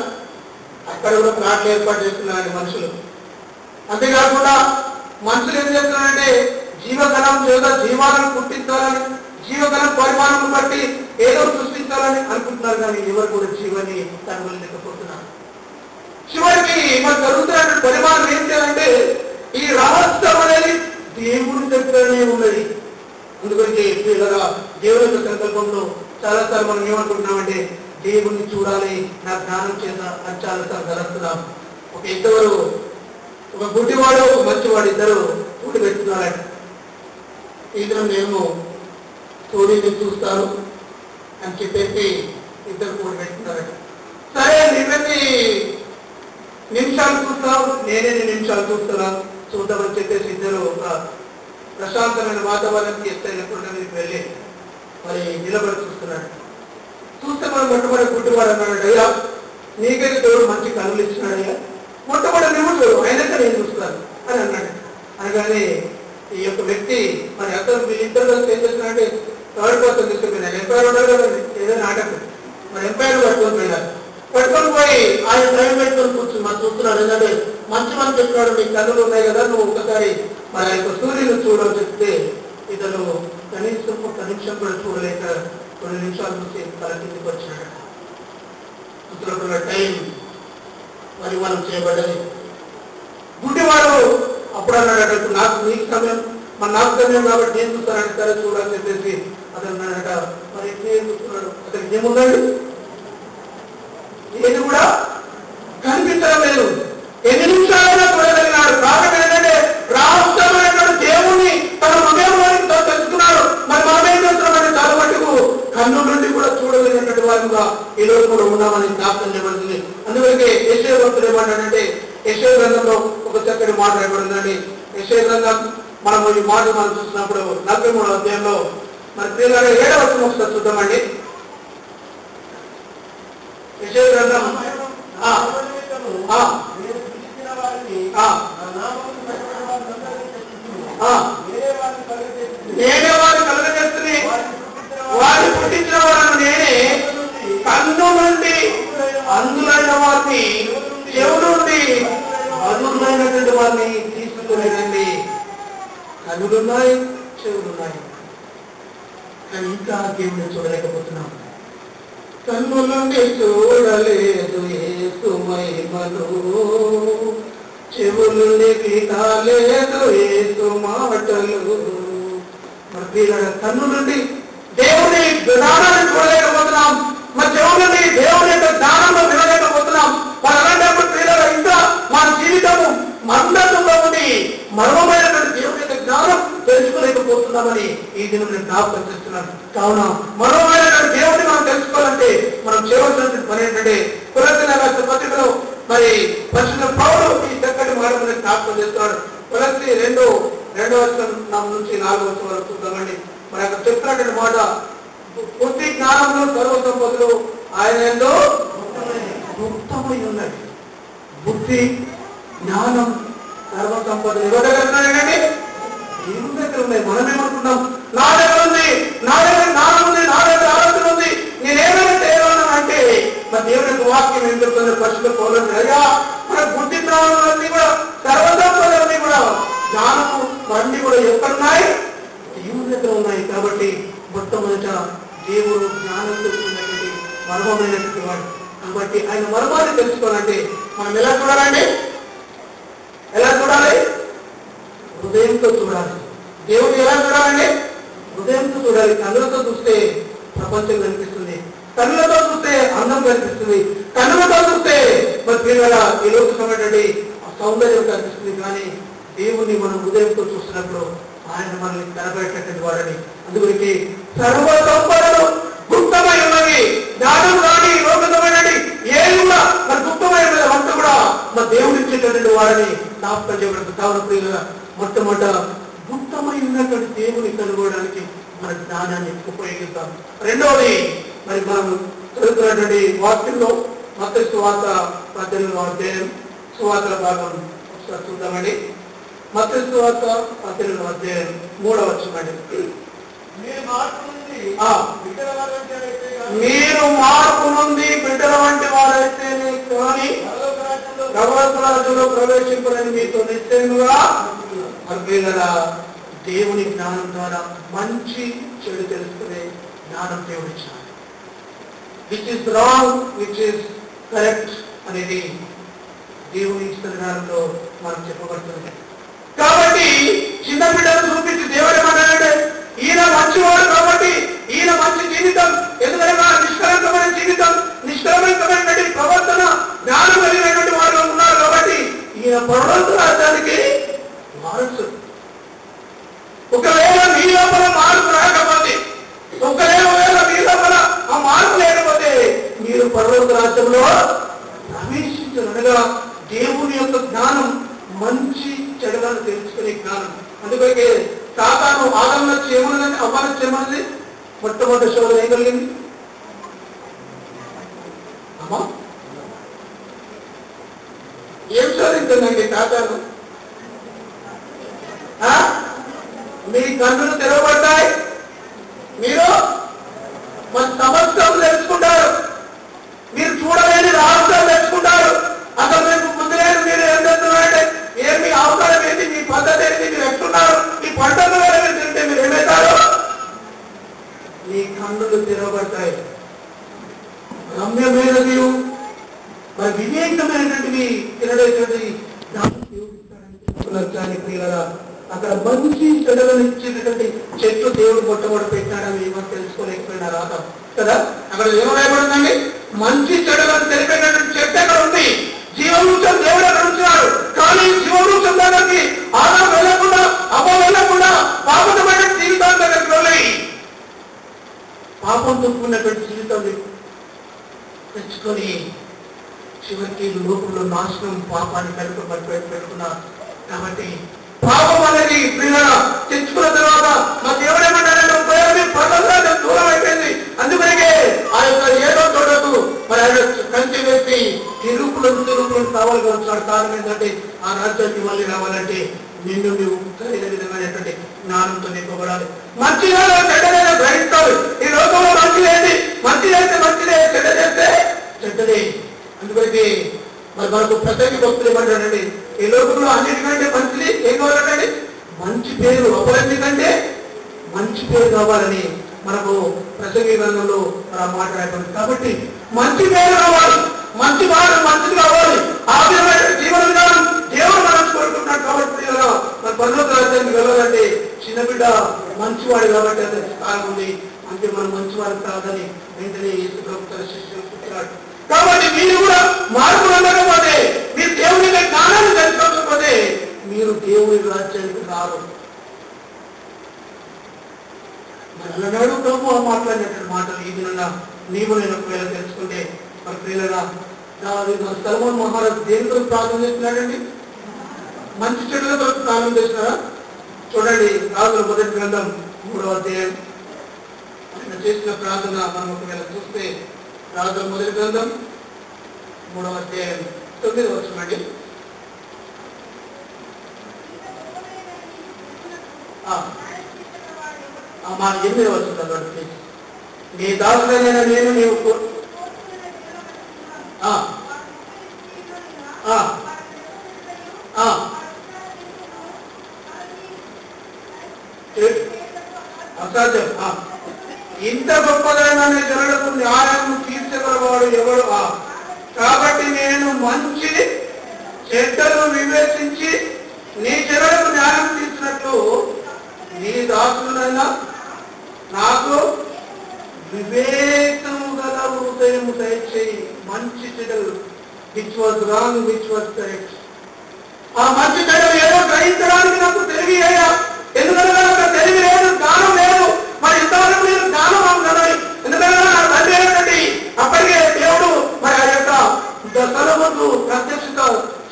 అక్కడ కూడా ప్లాట్లు ఏర్పాటు చేస్తున్నారండి మనుషులు. అంతేకాకుండా మనుషులు ఏం చేస్తున్నారంటే జీవకణం చేత జీవాలను పుట్టించాలని, జీవకణం పరిమాణం బట్టి ఏదో సృష్టించాలని అనుకుంటున్నారు, కానీ ఎవరు కూడా జీవాన్ని కనుగొనలేకపోతున్నారు. చివరికి మరి జరుగుతున్న పరిమాణం ఏం చేయాలంటే ఈ రహస్యం అనేది దేవుడి దగ్గరనే ఉన్నది. అందుకని దేవుని యొక్క సంకల్పంలో చాలాసార్లు మనం ఏమనుకుంటున్నామంటే దేవుణ్ణి చూడాలి, నా జ్ఞానం చేత అని చాలాసార్లు జరుగుతున్నాం. ఒక గుడ్డివాడు ఒక మంచివాడు ఇద్దరు కూడి పెడుతున్నారట. ఇద్దరు నేను సూర్యుని చూస్తాను అని చెప్పేసి ఇద్దరు కూడి పెడుతున్నారట. సరే నువ్వెన్ని నిమిషాలు చూస్తావు, నేనే నిమిషాలు చూస్తున్నాను, చూద్దామని చెప్పేసి ఇద్దరు ఒక ప్రశాంతమైన వాతావరణానికి ఎత్తైన కొండ మీదకి వెళ్ళి మరి నిలబడి చూస్తున్నాడు. చూస్తే మనం మొట్టమొదటి గుడ్డివాడు అన్నాడు, అయ్యా నీకైతే దేవుడు మంచి కనులు ఇచ్చినాడు, అయ్యా మొట్టమొదటి నువ్వు చూడు, అయినాక నేను చూస్తాను అని అన్నాడు. అనగానే ఈ యొక్క వ్యక్తి మరి అతను వీళ్ళిద్దరు ఏం చేస్తున్నాడంటే థర్డ్ పర్సన్ తీసుకుపోయినాడు. ఎంపైర్ ఉండాలి కదండి, ఏదో నాటకం, మరి ఎంపైర్ పట్టుకొని పోయినారు. పట్టుకొని పోయి ఆయన టైం పెట్టుకొని కూర్చుని మరి చూస్తున్నాడు. ఏంటంటే మంచి మంది చెప్పినాడు, నీ కన్నులు ఉన్నాయి కదా, నువ్వు ఒకసారి మరి ఆ యొక్క సూర్యుని చూడని చెప్తే ఇతను కనీసం ఒక నిమిషం కూడా చూడలేక 2 నిమిషాల నుంచి తల కిందికి వచ్చినాడు. ఇతరుల టైం మరి మనం చేయబడ్డది. గుడ్డివాడు అప్పుడు అన్నాడట, నాకు నీకు సమయం, మరి నాకు సమయం కాబట్టి నేను చూస్తానంటే సరే చూడాలని చెప్పేసి అతను అన్నాడట. మరి ఏం చూస్తున్నాడు, అతనికి ఏముందండి, ఏది కూడా కనిపించడం లేదు. ఎన్ని నిమిషాలైనా చూడగలిగినాడు. కారణం ఏంటంటే రాష్ట్రమైనటువంటి దేవుణ్ణి తన హృదయంలోనికి తెలుసుకున్నాడు. మరి మనం ఏం చేస్తున్నామంటే చాలా మటుకు కన్ను నుండి కూడా చూడగలిగినటువంటి వారుగా ఈ రోజు కూడా ఉన్నామని జ్ఞాపకం చేయబడుతుంది. అందుకే యెషయా భక్తుడు ఏమంటాడంటే యెషయా గ్రంథంలో ఒక చక్కటి మాట రాయబడిందండి. యెషయా గ్రంథం మనం ఈ మాట మనం చూసినప్పుడు 43వ అధ్యాయంలో మరి 7వ వచనం ఒకసారి చూద్దామండి. యెషయా గ్రంథం నేనే వారిని కలుగజేస్తుంది, వారిని పుట్టించిన వారిని నేనే, కన్ను నుండి అందులైన వారిని, చెవు నుండి మధురైనటువంటి వారిని తీసుకునేదండి. కన్నులున్నాయి, చెవులున్నాయి, కానీ ఇంకా దేవుడిని చూడలేకపోతున్నాం. కన్ను నుండి చూడలేదు యేసు మహిమను, చెవులు వినలేదు యేసు మాటలు. మరి కన్ను నుండి దేవుని జ్ఞానాన్ని చూడలేకపోతున్నాం, మరి చెవుల నుండి దేవుని యొక్క జ్ఞానంలో వినలేకపోతున్నాం. మరి అలాంటప్పుడు పిల్లలు ఇంకా మన జీవితము మందత్వంలో ఉండి మర్మమైనటువంటి దేవుని యొక్క జ్ఞానం తెలుసుకోలేకపోతున్నామని ఈ దినం నేను జ్ఞాపకం చేస్తున్నాను. కావున మర్మమైనటువంటి దేవుడిని మనం తెలుసుకోవాలంటే మనం చేయవలసినటువంటి పని ఏంటంటే కొలస్సీయుల రాసిన పత్రికలో మరి పరిశుద్ధ పౌలు ఈ చక్కటి మాట మనకి జ్ఞాపకం చేస్తున్నాడు. కొలస్సీ 2వ వచనం నుంచి 4వ వచనం వరకు చూద్దామండి. మరి అక్కడ చెప్తున్నటువంటి మాట, బుద్ధి జ్ఞానంలో సర్వ సంపదలు ఆయన ఎంతో గుప్తమై ఉన్నది. బుద్ధి జ్ఞానం సర్వ సంపదలు ఎవరి దగ్గర ఉన్నాయండి? దేవుని దగ్గర ఉన్నాయి. మనం ఏమనుకుంటాం, నా దగ్గర ఉంది, నా దగ్గర జ్ఞానం ఉంది, నా దగ్గర ఆలోచన ఉంది, నేనేమైనా చేయగలను అంటే మరి దేవుని యొక్క వాక్యం ఏం చెప్తుంది? పరిశుద్ధ పౌలు అయ్యా మన బుద్ధి జ్ఞానాలన్నీ కూడా సర్వ సంపదలన్నీ కూడా జ్ఞానము అన్నీ కూడా ఎక్కడున్నాయి? దేవుని దగ్గర ఉన్నాయి. కాబట్టి మొట్టమొదట దేవుడు జ్ఞానం తెలుసుకున్నటువంటి మర్మమైనటువంటి వాడు. కాబట్టి ఆయన మర్మాన్ని తెలుసుకోవాలంటే మనం ఎలా చూడాలండి? ఎలా చూడాలి? హృదయంతో చూడాలి. దేవుడు ఎలా చూడాలండి? హృదయంతో చూడాలి. కన్నులతో చూస్తే ప్రపంచం కనిపిస్తుంది, కన్నులతో చూస్తే అందం కనిపిస్తుంది, కన్నులతో చూస్తే మరి పిల్లల ఈ లోకమైనటువంటి సౌందర్యం కనిపిస్తుంది. కానీ దేవుణ్ణి మనం హృదయంతో చూస్తున్నప్పుడు ఆయన మనల్ని కనబడేటటువంటి వాడని. అందుగురికి సర్వ సంపదలు గుప్తమై ఉన్నవి, జ్ఞానం రాని లోకమైనటువంటి ఏది కూడా మరి గుప్తమై ఉన్నది అంతా కూడా మన దేవుడు ఇచ్చేటటువంటి వాడని జ్ఞాపకం చేయబడుతుంది. కావున ప్రియుల మొట్టమొదట గుప్తమై ఉన్నటువంటి దేవుని కనుగొనడానికి మన జ్ఞానాన్ని ఉపయోగిద్దాం. రెండవది మరి మనం చదువుతున్నటువంటి వాక్యంలో మత్తయి సువార్త 18వ అధ్యాయం సువార్తల భాగం ఒకసారి చూద్దామండి. మత్తయి సువార్త 18వ అధ్యాయం 3వ వచనం. మీరు మార్పు నుండి బిడ్డల వంటి వారైతేనే కానీ పరలోక రాజ్యంలో ప్రవేశింపరని మీతో నిశ్చయముగా అర్పేలరా. దేవుని జ్ఞానం ద్వారా మంచి చెడు తెలుసుకునే జ్ఞానం దేవుడు ఇచ్చాడు. Which is wrong, which is correct అనేది దేవుని ఇచ్చిన జ్ఞానంలో మనం చెప్పబడుతుంది. కాబట్టి చిన్న బిడ్డలు చూపించి దేవుడు ఏమన్నాడు? ఈయన మంచివాడు కాబట్టి ఈయన మంచి జీవితం, ఎందుకనగా నిష్కలంకమైన జీవితం, నిష్కలంకమైనటువంటి ప్రవర్తన, జ్ఞానం కలిగినటువంటి వారు ఉన్నారు కాబట్టి ఈయన పరలోక రాజ్యానికి వారసుడు. ఒకవేళ మీ లోపల మార్పు రాకపోతే, ఒకవేళ మీ లోపల ఆ మార్పు లేకపోతే మీరు పరలోక రాజ్యంలో ప్రవేశించనగా దేవుని యొక్క జ్ఞానం మంచి చెడులను తెలుసుకునే జ్ఞానం. అందుకే సాతాను ఆదరణ చేయమన్నది, అవ్వాల చేయమన్నది మొట్టమొదటి శోధన ఏం కలిగింది? అమ్మా ఏం శోధించిందండి సాతాను? మీ కన్నులు తెరవబడతాయి, మీరు మన సమస్యలు తెలుసుకుంటారు, మీరు చూడలేని రహస్యాలు తెలుసుకుంటారు. అసలు మీకు ముందు లేదు, మీరు ఏం చేస్తున్నారంటే ఏమి అవసరం ఏంటి, మీ పద్ధతి ఏంటి, మీరు ఎట్టున్నారు, మీ పంటలు తింటే మీరు ఏమవుతారు? మీ కన్నులు తెరవబడతాయి. రమ్యమైనది మరి వివేకమైనటువంటివి తినడేటువంటి అక్కడ మంచి చెడులను ఇచ్చేటటువంటి చెట్లు దేవుడు మొట్టమొదటి పెట్టాడని మనం తెలుసుకోలేకపోయినా రాత కదా. అక్కడ ఏమైపోతుందండి? మంచి చెడులను తెలిపేటటువంటి చెట్టు అక్కడ ఉంది. జీవవృక్షం దేవుడు అక్కడ ఉంటున్నాడు. కానీ జీవవృక్షం దగ్గరికి ఆదాం వెళ్ళకుండా, అవ్వ వెళ్ళకుండా పాపమైన జీవితాలు దగ్గరికి వెళ్ళి పాపంతో కూడినటువంటి జీవితాన్ని తెచ్చుకొని చివరికి లోకంలో నాశనం, పాపాన్ని పెట్టుకున్నారు. కాబట్టి పాపం అనేది ప్రియులారా తెచ్చుకున్న తర్వాత మా దేవుడు ఏమంటారంటే పర్వతాలు దూరం అయిపోయింది. అందుకనే ఆ యొక్క ఏడో తోటకు మరి ఆయన కంచి వేసి తిరుపులను కావాలని వచ్చాడు. కారణం ఏంటంటే ఆ రాజ్యానికి మళ్ళీ రావాలంటే నిన్ను నువ్వు సరైన విధమైనటువంటి జ్ఞానంతో నింపబడాలి. మంచిగా చెడ్డదైనా గ్రహించాలి. ఈ లోకంలో మంచిదేంటి? మంచిదైతే మంచిదే, చెడ్డ చేస్తే చెడ్డదే. అందుకని మరి మనకు ప్రసంగి భక్తులు ఏమంటాడండి? ఈ లోకంలో అన్నిటికంటే మంచిది ఏం కావాలంటే మంచి పేరు, అపరంజికంటే మంచి పేరు కావాలని మనకు ప్రసంగి గ్రంథంలో మాట్లాడబడింది. కాబట్టి మంచి పేరు కావాలి, మంచి మాట మంచిది కావాలి. ఆ విధమైన జీవన విధానం దేవుడు మనం కోరుకుంటున్నాడు. కాబట్టి మన పరలోక రాజ్యానికి వెళ్ళాలంటే చిన్న బిడ్డ మంచివాడు కాబట్టి అతని స్థానం ఉంది. అంటే మనం మంచివాడు కాదని వెంటనే యేసు ప్రభు తన శిష్యులకు చెప్తున్నాడు. కాబట్టి మీరు కూడా మార్పు ఉండకపోతే, మీరు దేవుని జ్ఞానాన్ని తెలుసుకోకపోతే మీరు దేవుని రాజ్యానికి రారు. మననాడు ప్రభు మాట్లాడినటువంటి మాటలు ఈ విధంగా నీవు నేను ఒకవేళ తెలుసుకుంటే మరి ప్రియులరా సొలొమోను మహారాజు దేనితో ప్రార్థన చేస్తున్నాడండి? మంచి చెడులతో ప్రార్థన చేస్తున్నారా? చూడండి, రాజుల మొదటి గ్రంథం 3వ అధ్యాయం ఆయన చేసిన ప్రార్థన మనం ఒకవేళ చూస్తే రాజుల మొదటి గ్రంథం 3వ అధ్యాయం 9వ వచనం అండి. మా 8వ వచనం చదవండి. నీ దాసుడైన నేను నీవు అసాధ్యం. ఇంత గొప్పదైన జనులకు న్యాయం తీర్చగలవాడు ఎవడు? కాబట్టి నేను మంచి చెడ్డను వివేచించి నీ చెడులకు జ్ఞానం తీసినట్లు నీ దాసులైనా నాకు వివేకము గల హృదయం దయచేయి. మంచి చెడులు which was wrong, which was correct, ఆ మంచి చెడులు ఏదో గ్రహించడానికి నాకు తెలివి అయ్యా. ఎందుకంటే నాకు తెలివి లేదు, జ్ఞానం లేదు. మరి ఇంతవరకు నేను జ్ఞానం అవుతున్నాను. ఎందుకంటే నా తండ్రి ఏంటంటే అప్పటికే దేవుడు మరి ఆ యొక్క సొలొమోనుకు ప్రత్యక్షత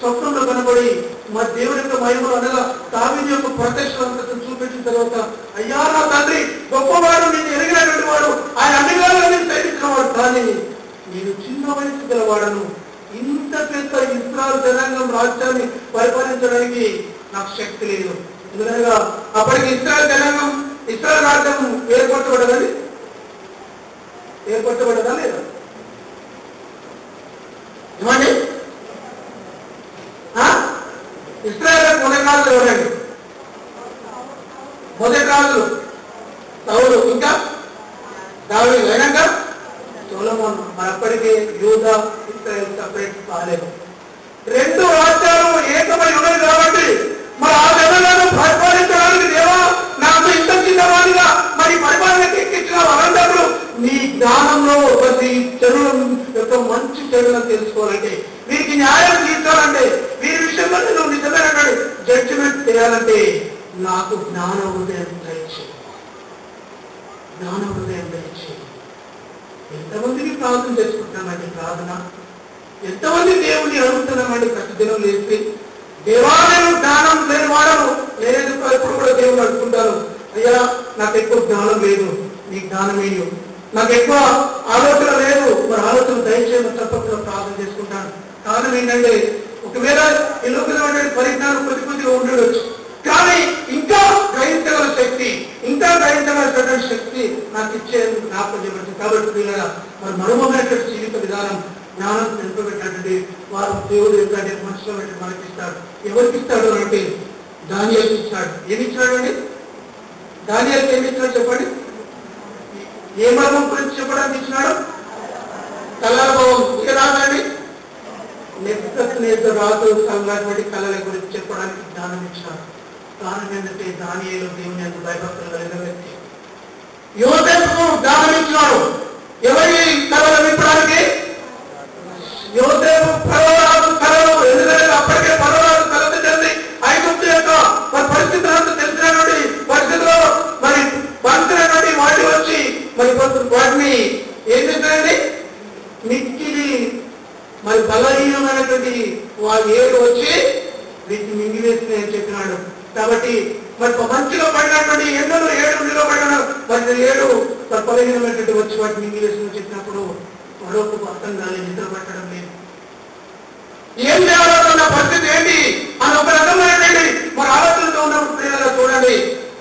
స్వప్నంలో కనబడి మరి దేవుడి యొక్క మహిమలు అనగా దావీదు యొక్క ప్రత్యక్షతను చూపించిన తర్వాత, అయ్యా నా తండ్రి గొప్పవాడు, నేను ఎరిగినటువంటి వాడు, ఆయన అన్ని వేళల్లో సైనించిన వాడు, కానీ నేను చిన్న వయసు గలవాడను, ఇంత పెద్ద ఇశ్రాయేలు జనాంగం రాజ్యాన్ని పరిపాలించడానికి నాకు శక్తి లేదు. ఎందుకనగా అప్పటికి ఇశ్రాయేలు జనాంగం, ఇశ్రాయేలు రాజ్యం ఏర్పరచబడదని ఏర్పరచబడదా లేదా? ఏమండి, ఇశ్రాయేలు మొదటి రాజులు ఎవరండి? మొదటి రాజులు సౌలు, ఇంకా దావీదు, అయినాక సొలొమోను. మరి అప్పటికే యూదా, ఇశ్రాయేలు సపరేట్ కాలేదు. రెండు రాజ్యాలు ఏకమై ఉన్నాయి కాబట్టి మరి ఆ జనాలను పరిపాలించడానికి దేవా నాకు ఇంత చిన్నవాడిగా మరి పరిపాలనకి ఎక్కించిన వాళ్ళందరూ నీ జ్ఞానంలో ప్రతి చెడు యొక్క మంచి చెడులను తెలుసుకోవాలంటే, వీరికి న్యాయం తీర్చాలంటే, వీరి విషయంలో నువ్వు నిజమైన జడ్జిమెంట్ చేయాలంటే నాకు జ్ఞాన హృదయం దయచేయి, జ్ఞాన హృదయం దయచేయి. ఎంతమందికి ప్రార్థన చేసుకుంటున్నామండి? ప్రార్థన ఎంతమంది దేవుని అడుగుతున్నామండి? ప్రతిదినం లేచి దేవాలయం జ్ఞానం లేని వాడను లేదు. ఎప్పుడు కూడా దేవుని అడుగుతుంటారు, అయ్యా నాకు ఎక్కువ జ్ఞానం లేదు, నీ జ్ఞానం వేయు. నాకు ఎక్కువ ఆలోచన లేదు, మరి ఆలోచన దయచేయమని తప్పకుండా ప్రార్థన చేసుకుంటాను. కారణం ఏంటంటే, ఒకవేళ ఈ లోకంలో పరిజ్ఞానం కొద్దిగా ఉండవచ్చు, కానీ ఇంకా గ్రహించగల శక్తి, ఇంకా గ్రహించగల శక్తి నాకు ఇచ్చేందుకు జ్ఞాపకం చేయబడుతుంది. కాబట్టి పిల్లల మరి మరుమైనటువంటి జీవిత విధానం జ్ఞానం తెలుపబెట్టినటువంటి వారు దేవుడు ఏంటంటే మనుషులు పెట్టి మనకి ఇస్తాడు. ఎవరికి ఇస్తాడు అంటే దానియేలుకి ఇస్తాడు. ఏమి ఇచ్చాడు అండి? దానియేలుకి ఏమి ఇచ్చాడు చెప్పండి? ఏ మర్మం గురించి చెప్పడానికి ఇచ్చినాడు? కళల భావం. ఇక రాదండి, నెప్పుకొచ్చిన రాజు సంఘాన్ని కళల గురించి చెప్పడానికి జ్ఞానం ఇచ్చినాడు. కారణం ఏంటంటే దానియేలు దేవుని యొక్క భయభక్తులు కలిగిన వ్యక్తి. యోసేపుకు జ్ఞానం ఇచ్చినాడు. ఎవరి కళలు విప్పడానికి? యోసేపు పర్వరాజు కళలు. ఎందుకంటే అప్పటికే పర్వరాజు కళ చెంది ఐగుప్తు యొక్క మరి పరిస్థితులంతా తెలిసినటువంటి పరిస్థితిలో మరి పంచినటువంటి వాటి వచ్చి మరి వాటిని ఏం చేస్తారండి? మిక్కిలి మరి బలహీనమైనటువంటి వారు ఏడు వచ్చి వీటిని మింగివేస్తున్నాయని చెప్పినాడు. కాబట్టి మరి మంచిగా పడినటువంటి ఎన్నో ఏడు నిలబడిన మరి ఏడు మరి బలహీనమైనటువంటి వచ్చి వాటిని మింగివేస్తుందని చెప్పినప్పుడు మరొక అర్థం కాలేదు, నిద్ర పట్టడం లేదు. ఏం చేయాలన్న పరిస్థితి ఏంటి అని ఒక రకమైనటువంటి మరి ఆలోచనతో ఉన్నప్పుడు పిల్లలు చూడండి.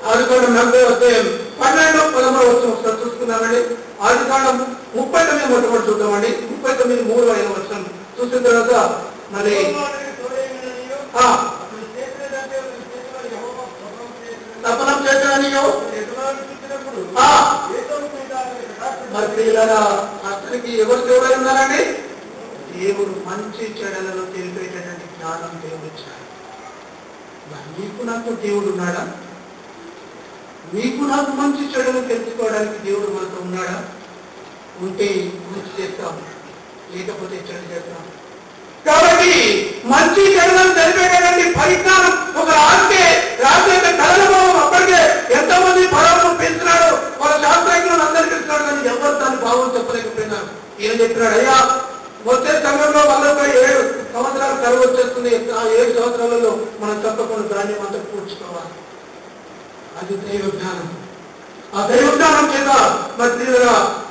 ఆదికాండం 40 అధ్యాయం 12, 13 ఒకసారి చూసుకుందామండి. ఆదికాండం 39 మొట్టమొదటి చూద్దామండి. 39, 3, 5 వచనం చూసిన తర్వాత మరి తపనం చేశాను మరి పిల్లల అతనికి ఎవరు దేవుడై ఉన్నారండి? దేవుడు మంచి చెడులలో తెలిపేటటువంటి జ్ఞానం దేవుడు ఇచ్చాడు. నీకు నాకు దేవుడు ఉన్నాడా? నీకు నాకు మంచి చెడును తెలుసుకోవడానికి దేవుడు మనతో ఉన్నాడా? ఉంటే మంచి చేస్తాం, లేకపోతే చెడు చేస్తాం. కాబట్టి మంచి చెడులను తెలిపేటటువంటి పరిజ్ఞానం ఒక రాజు యొక్క కళలభావం అప్పటికే ఎంతో మంది పడవలను పెంచినాడు, వాళ్ళ శాస్త్రజ్ఞులను అందరికీ ఇస్తున్నాడు, కానీ ఎవరు దాని భావం చెప్పలేకపోయినారు. ఈయన చెప్పినాడు, అయ్యా వచ్చే సమయంలో 7 సంవత్సరాలు కరువు వచ్చేస్తుంది, ఆ 7 సంవత్సరాలలో మనం తప్పకుండా ధాన్యం అంతా పూడ్చుకోవాలి. అది దైవ జ్ఞానం. ఆ దైవ జ్ఞానం చేత మరి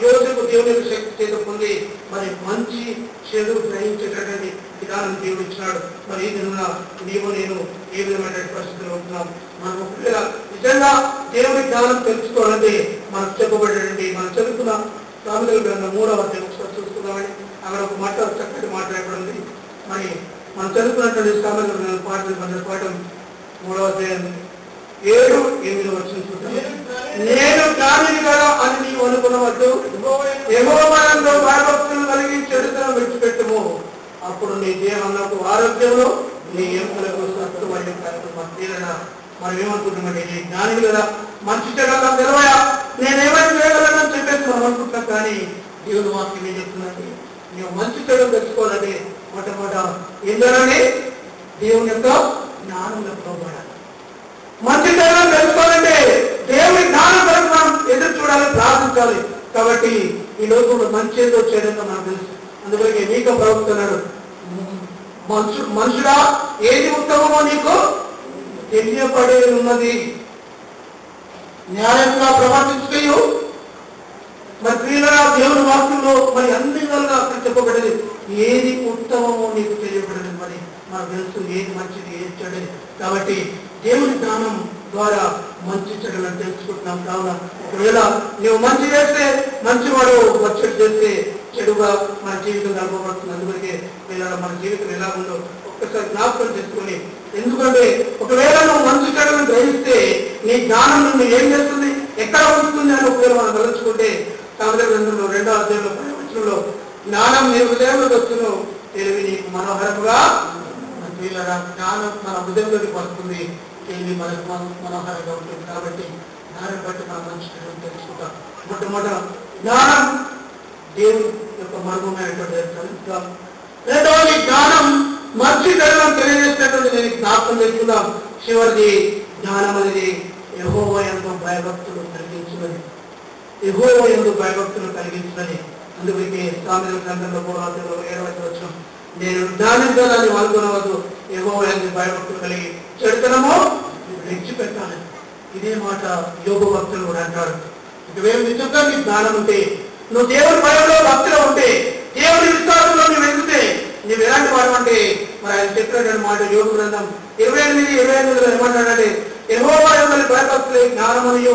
యోసేపు దేవుని శక్తి చేత పొంది మరి మంచి చెడు గ్రహించేటటువంటి విధానం దేవుడు ఇచ్చినాడు. మరి ఈ దిన నీవు నేను ఏ విధమైన పరిస్థితుల్లో ఉంటున్నాం? మనం ఒకవేళ నిజంగా దేవుని జ్ఞానం తెలుసుకోవాలంటే మనకు చెప్పబడేటువంటి మనం చదువుకున్న సామెతల గ్రంథం 3వ అధ్యాయం ఒకసారి చూసుకుందామని. అక్కడ ఒక మాట చక్కటి మాట్లాడబడింది. మరి మనం చదువుకున్నటువంటి సామెతల గ్రంథం పాఠం 3వ అధ్యాయం 7, 8 వచనం చూద్దాం. నేను జ్ఞానిని కదా అని నీవు అనుకున్నవద్దు, యెహోవాయందు భయభక్తులు కలిగి చెడుతనం విడిచిపెట్టుము. అప్పుడు నీ దేహంలో ఆరోగ్యంలో నీ ఎముకలకు స్వస్థ వైద్యం మనం ఏమనుకుంటున్నామంటే నీ జ్ఞాని కదా, మంచి చెడ్డగా తెలవయా, నేనేమైనా చేయగలను చెప్పేసి మనం అనుకుంటున్నాం. కానీ దేవుని వాక్యం ఏం చెప్తుందంటే నువ్వు మంచి చెడు తెలుసుకోవాలంటే మొట్టమొదట ఏం చేయాలండి? దేవుని యొక్క జ్ఞానంలో పోబడాలి. మంచి చెడు తెలుసుకోవాలంటే దేవుని జ్ఞానం కొరకు మనం ఎదురు చూడాలి, ప్రార్థించాలి. కాబట్టి ఈ లోకంలో మంచి ఏదో చేయడంతో మనకు తెలుసు. అందువల్ల నీకు ప్రవక్తున్నాడు, మనుషుడా ఏది ఉత్తమమో నీకు తెలియపడే ఉన్నది, న్యాయంగా ప్రవర్తించు. మరి ప్రియులారా, దేవుని వాక్యంలో మరి అన్ని విధాలుగా అక్కడ చెప్పబడేది ఏది ఉత్తమమో నీకు తెలియబడేది. మరి మనకు తెలుసు ఏది మంచిది ఏది చెడు. కాబట్టి దేవుని జ్ఞానం ద్వారా మంచి చెడులను తెలుసుకుంటున్నాం. కావున ఒకవేళ నువ్వు మంచి చేస్తే మంచివాడు, చెడు చేస్తే చెడుగా మన జీవితం గడపబడుతుంది. అందువరకే పిల్లల మన జీవితం ఎలా ఉందో ఒక్కసారి జ్ఞాపకం చేసుకొని, ఎందుకంటే ఒకవేళ నువ్వు మంచి చెడులను గ్రహిస్తే నీ జ్ఞానం నువ్వు ఏం చేస్తుంది, ఎక్కడ వస్తుంది అని ఒకవేళ మనం తలుచుకుంటే సామెతల గ్రంథంలో 2వ అధ్యాయంలో 10వ వచనంలో జ్ఞానం నీ హృదయంలోకి వస్తును, తెలివి నీకు మనోహరముగా. పిల్లల జ్ఞానం మన హృదయంలోకి వస్తుంది, తెలివి మనకు మనోహరంగా ఉంటుంది. కాబట్టి దాన్ని బట్టి మనం మంచి చెడులను తెలుసుకుంటాం. మొట్టమొదట జ్ఞానం దేవుని యొక్క మర్మమైనటువంటి. రెండవది జ్ఞానం మంచి చెడులను తెలియజేసినటువంటి నేను జ్ఞాపకం చేసుకుందాం. చివరిది జ్ఞానం అనేది యెహోవా యందు భయభక్తులు కలిగించున్నది. యెహోవా యందు భయభక్తులు కలిగించున్నది. అందుకే సామెతల గ్రంథంలో 7వ వచనం, నేను జ్ఞానించాలని అనుకునవద్దు, యెహోవా యందు భయభక్తులు కలిగి చెడుతనము విడిచిపెట్టాలి. ఇదే మాట యోగ భక్తులు కూడా అంటాడు. ఇకవేం నిజంగా నీ జ్ఞానం ఉంటే, నువ్వు దేవుని భయంలో భక్తిలో ఉంటే, దేవుని విశ్వాసంలో నువ్వు ఎదిగితే నువ్వు ఎలాంటి వాడు అంటే, మరి ఆయన చెప్పినటువంటి మాట యోగ గ్రంథం 28:28 ఏమంటాడంటే, యెహోవా యందు భయభక్తులే జ్ఞానమనియు,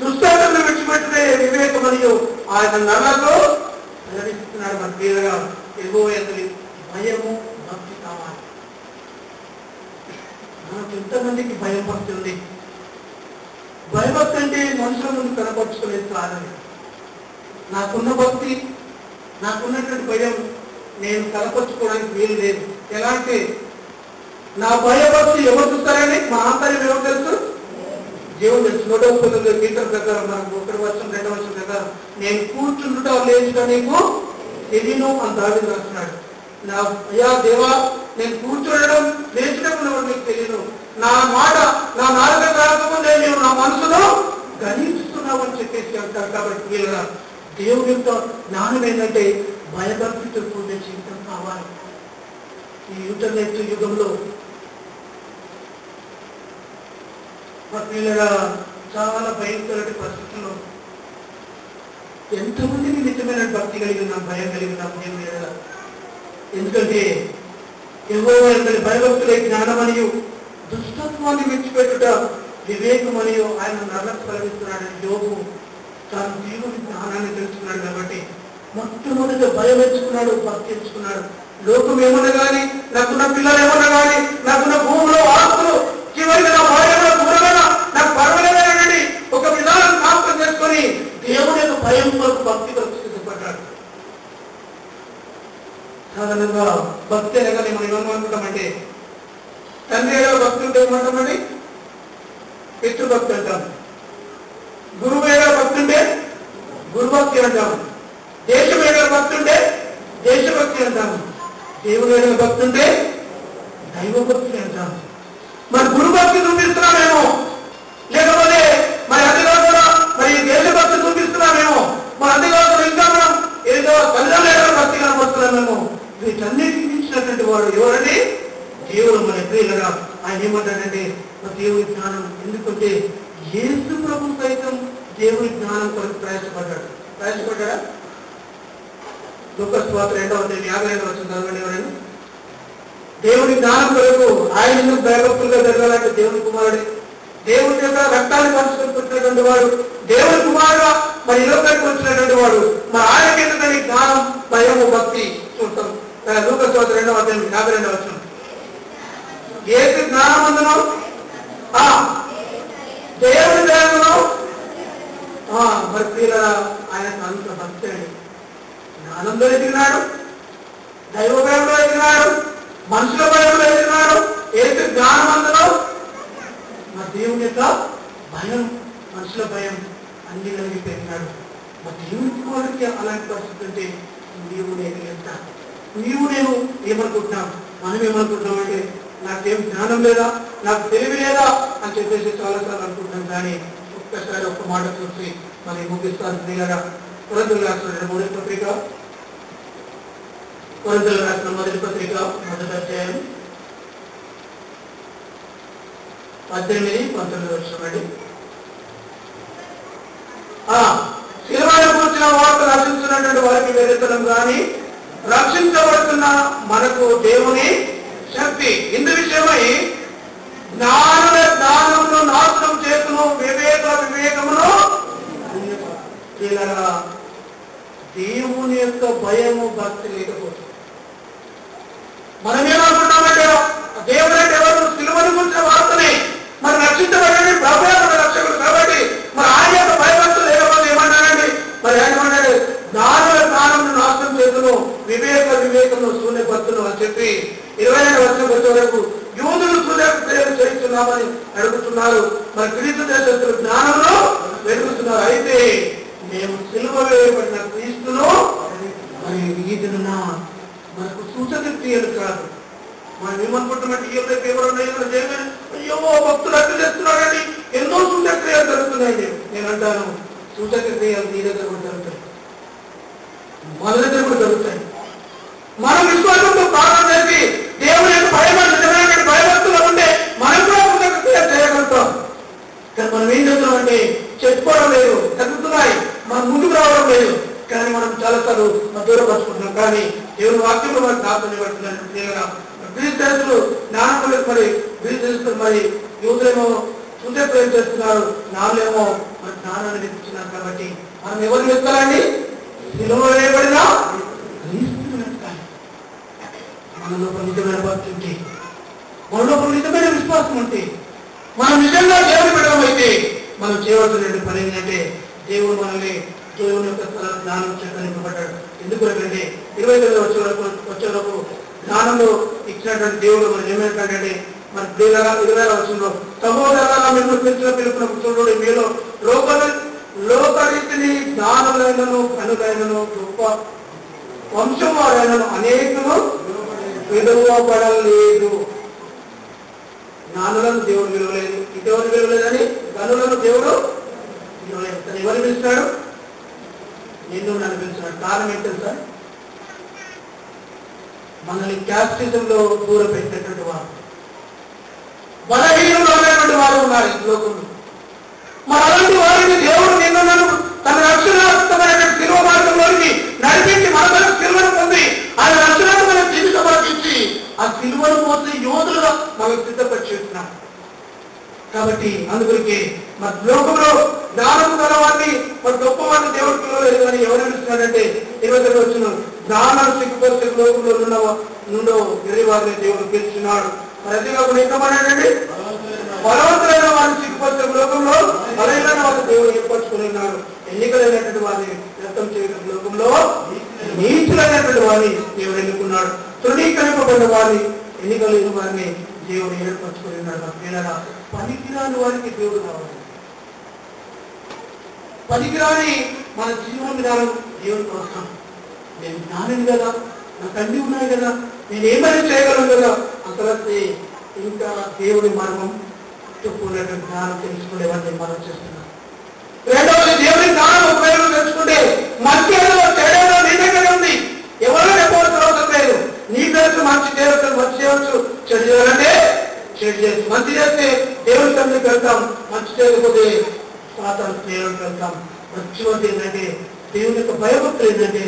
దుష్టాలను విడిచిపెట్టే వివేకమనియు ఆయన నరులకు వెల్లడిస్తున్నాడు. మన పేరుగా యెహోవా యందు భయము భక్తి కావాలి. మనకు ఎంతమందికి భయం భక్తి ఉంది? భయభక్తి అంటే మనుషుల ముందు కనపరుచుకునేది కాదని. నాకున్న భక్తి, నాకున్నటువంటి భయం నేను కనపరుచుకోవడానికి వీలు లేదు. ఎలా అంటే నా భయభక్తి ఎవరు చూస్తారని మా ఆంతర్యం ఎవరు తెలుసు? దేవుడు తెలుసు. 139 కీర్తన ప్రకారం మనకు 1 వర్షం 2వ వర్షం ప్రకారం నేను కూర్చుంటుట లేచుట నీకు తెలియను అని దావీదు రాస్తున్నాడు. నా అయ్యా దేవా, నేను కూర్చోవడం లేచడం నీకు తెలియను, నా మాట నా నాలుక కాకముందే నేను నా మనసులో గణిస్తున్నావు అని చెప్పేసి అంటారు. కాబట్టి వీళ్ళ దేవుడి యొక్క జ్ఞానం ఏంటంటే భయభక్తితో కూడిన జీవితం కావాలి. ఈ ఇంటర్నెట్ యుగంలో వీళ్ళ చాలా భయంకరమైన పరిస్థితుల్లో ఎంతమందికి నిజమైన భక్తి కలిగి ఉన్నాం, భయం కలిగి ఉన్నాం దేవుని ఎడల. ఎందుకంటే యెహోవా యందు భయభక్తులే జ్ఞానమనియు, దుష్టత్వాన్ని విడిచిపెట్టుట వివేకమనియు ఆయన నరులకు కలిగిస్తున్నాడని యోగు తాను దేవుని జ్ఞానాన్ని తెలుసుకున్నాడు. కాబట్టి మొట్టమొదటి భయం ఎంచుకున్నాడు, భక్తి ఎంచుకున్నాడు. లోకం ఏమన్నా కానీ, నాకున్న పిల్లలు ఏమన్నా కానీ, నాకున్న భూములు ఆస్తులు, చివరికి నా భార్యలో దూరమైన నాకు పర్వాలేదండి ఒక విధానం జ్ఞాపకం చేసుకొని దేవుని యొక్క భయం కొరకు భక్తి కొరకు సిద్ధపడ్డాడు. సాధారణంగా భక్తి అనగానే మనం ఏమనుకుంటామంటే, తండ్రి ఏదో భక్తి ఉంటే ఏమంటామండి? పితృభక్తి అంటాం. గురువు ఏదో భక్తి ఉంటే గురుభక్తి అంటాము. దేశం ఏదో భక్తి ఉంటే దేశభక్తి అంటాము. దేవుడు ఏదో భక్తి ఉంటే దైవభక్తి అంటాము. మరి గురుభక్తి చూపిస్తున్నామేమో, లేకపోతే మరి అందులో కూడా మరి దేశభక్తి చూపిస్తున్నామేమో, మరి అందులో కూడా ఇంకా మనం ఏదో తల్లిదండ్రుల భక్తి కనపడుతున్నామేమో. వీటన్నిటికి మించినటువంటి వాడు ఎవరండి? దేవుడు. మన ప్రియులుగా ఆయన ఏమంటాడంటే దేవుని జ్ఞానం. ఎందుకంటే యేసు ప్రభు సైతం దేవుని జ్ఞానం కొరకు ప్రయాసపడ్డాడా? లూకా సువార్త 2వ అధ్యాయం 52వ వచనం చదవండి ఎవరైనా. దేవుని జ్ఞానం కొరకు ఆయన ఎందుకు భయభక్తులుగా జరగాలంటే దేవుని కుమారుడే, దేవుని యొక్క రక్తాన్ని పంచుకొని పుట్టినటువంటి వాడు, దేవుని కుమారుడుగా మరి లోకానికి వచ్చినటువంటి వాడు. మరి ఆయనకి ఎందుకని జ్ఞానం, భయము, భక్తి చూస్తాం. లూకా సువార్త 2వ అధ్యాయం 52వ వచనం. ఏసు జ్ఞానం అందును దేవుని దయను మరి ప్రియులారా ఆయనకు అంత భక్తి అండి. జ్ఞానంలో ఎదిగినాడు, దైవ భయంలో ఎదిగినాడు, మనుషుల భయంలో ఎదిగినాడు, ఏసు జ్ఞానవంతుడు. మరి దేవుని యొక్క భయం, మనుషుల భయం అన్ని కలిగి పెరిగినాడు. మరి దేవుని వారికి అలాంటి పరిస్థితి అంటే నీవు నేను ఎంత, నీవు నేను ఏమనుకుంటున్నాం, మనం ఏమనుకుంటున్నాం అంటే నాకేం జ్ఞానం లేదా, నాకు తెలివి లేదా అని చెప్పేసి చాలాసార్లు అనుకుంటున్నాం. కానీ ఒక్కసారి ఒక్క మాట చూసి మరి ముగిస్తాను. ప్రియులారా, కొరింథీయులకు రాసిన మొదటి పత్రిక, కొరింథీయులకు రాసిన మొదటి పత్రిక 1వ అధ్యాయం 18-19 శిలువను కూర్చున్న వార్త రక్షించినటువంటి వారికి వెలుగుతనం కానీ రక్షించబడుతున్న మనకు దేవుని శక్తి. ఇందు విషయమై జ్ఞానుల జ్ఞానమును నాశనం చేతును, వివేకమును. దేవుని యొక్క భయము భక్తి లేకపోతే మనం ఏమనుకుంటామంటే దేవుడు అంటే ఎవరు? సిలువను గురించిన వార్తనే. మరి రక్షించబడండి ప్రభువే మన రక్షకుడు కాబట్టి మరి ఆయన యొక్క భయభక్తులు లేకపోతే ఏమంటారండి? మరి ఆయన ఏమంటాడు? జ్ఞానుల జ్ఞానమును నాశనం చేతును, వివేకమును శూన్యపరుచును అని చెప్పి 20వ వచనం వచ్చే వరకు యూదులు సూర్యక్రియలు చేస్తున్నామని అడుగుతున్నారు. మరి క్రీస్తు దేశస్తులు జ్ఞానంలో వెలుగుతున్నారు. అయితే మేము సిలువ వేయబడిన క్రీస్తును మరి వీధినున్న మనకు సూచక క్రియలు కాదు. మనం ఏమనుకుంటున్నట్టు అయ్యో భక్తులు అట్టు చేస్తున్నాడండి, ఎన్నో సూచక క్రియలు జరుగుతున్నాయండి. నేను అంటాను, సూచక క్రియలు నీ దగ్గర కూడా జరుగుతాయి, మన దగ్గర కూడా జరుగుతాయి. మనం విశ్వాసంతో ప్రార్థన చేసి దేవుని యొక్క భయభక్తులు ఉంటే మనం కూడా సూచక క్రియలు చేయగలుగుతాం. కానీ మనం ఏం చేస్తున్నామంటే చెప్పుకోవడం లేదు, తగ్గుతున్నాయి, మనం ముందుకు రావడం లేదు. కానీ మనం చాలాసార్లు దూరపరుచుకుంటున్నాం. కానీ దేవుని వాక్యంలో మనకు ప్రార్థన పడుతున్నాను. క్రీస్తులు జ్ఞానం మరి క్రీస్తు మరి యూదులేమో చూసే ప్రయత్నం చేస్తున్నారు, నాలుగేమో మరి జ్ఞానాన్ని ఇస్తున్నారు. కాబట్టి మనం ఎవరిని వెతకాలండి? సిలువ వేయబడినా క్రీస్తుని వెతకాలి. మన లోపల నిజమైన భక్తి ఉంటే, మన లోపల నిజమైన విశ్వాసం ఉంటే, మనం నిజంగా దేవుని పెట్టడం అయితే మనం చేయవలసిన పని ఏంటంటే దేవుడు మనల్ని దేవుని యొక్క జ్ఞానం చేత నింపబడ్డాడు. ఎందుకంటే 29వ వచ్చేలోపు జ్ఞానంలో ఇచ్చినటువంటి దేవుడు మనం ఏమైనటువంటి మరి 20వ వచనంలో సహోదరులారా మిమ్మల్ని పిలిచిన పిలుపున చూడండి, మీలో లోకరీతిని జ్ఞానులైనను కనులైనను గొప్ప వంశం వారైనను అనేకులు విలువబడలేదు. జ్ఞానులను దేవుడు విలువలేదు, ఇంకెవరు విలువలేదని గనులను దేవుడు విలువలేదు. తను ఎవరు పిలుస్తాడు? నిన్ను నన్ను పిలుస్తున్నాడు. కారణం ఏంటి తెలుసా? మనల్ని క్యాస్టిజంలో దూరం పెట్టినటువంటి వారు, బలహీనంలో ఉన్నటువంటి వారు ఉన్నారు ఈ లోకంలో. మరి అలాంటి వారిని దేవుడు నిన్ను నన్ను తన రక్షణాత్మకమైనటువంటి శిలువ మార్గంలోకి నడిపించి మన శిలువను పొంది ఆయన రక్షణాత్మక జీవితం మార్పించి ఆ శిలువను పోతే యోధులుగా మనకు సిద్ధపరిచేస్తున్నాడు. కాబట్టి అందుగురికి మన లోకంలో జ్ఞానం గల వారిని మరి గొప్ప వారిని దేవుడు పిలవలేదు. కానీ ఎవరు అనిపిస్తున్నాడంటే 29వ వచనం జ్ఞానం సిగ్గుపరిచే లోకంలో నుండో వెర్రి వారిని దేవుడు పిలుస్తున్నాడు. మరి అంతేకాకుండా ఏమన్నాడండి? బలవంతులైన వారిని సిగ్గుపరిచే లోకంలో బలైన వారిని దేవుడు ఏర్పరచుకుని ఉన్నాడు. ఎన్నికలైనటువంటి వారిని వ్యక్తం చేయడం లోకంలో నీచులైనటువంటి వారిని దేవుడు ఎన్నుకున్నాడు. తృణీకరింపబడిన వారిని ఎన్నికలైన వారిని దేవుడు ఏర్పరచుకుని ఉన్నాడు. పనికిరాని వారికి దేవుడు కావాలి. పనికిరాని మన జీవన విధానం దేవుని కోసం. నేను జ్ఞానం కదా, నాకు అన్ని ఉన్నాయి కదా, నేను ఏమైనా చేయగలను కదా, అంతవరకు ఇంకా దేవుడి మర్మం చెప్పుకునేటువంటి జ్ఞానం తెలుసుకునేవాడిని మనం చేస్తున్నాం. రెండవది దేవుడి జ్ఞానం ఉపయోగం తెలుసుకుంటే మంచి చెడేదో నీ దగ్గర ఉంది, ఎవరో చెప్పవలసిన అవసరం లేదు. నీ తెలుసు మంచి చేయవచ్చు, మంచి చేయవచ్చు, చెడు చేయాలంటే చెడు చేయొచ్చు. మంచి చేస్తే దేవుడి తండ్రికి వెళ్తాం, మంచి చేయకపోతే సాతాను దేవుడికి వెళ్తాం. మంచివంటి ఏంటంటే దేవుని యొక్క భయభక్తులు ఏంటంటే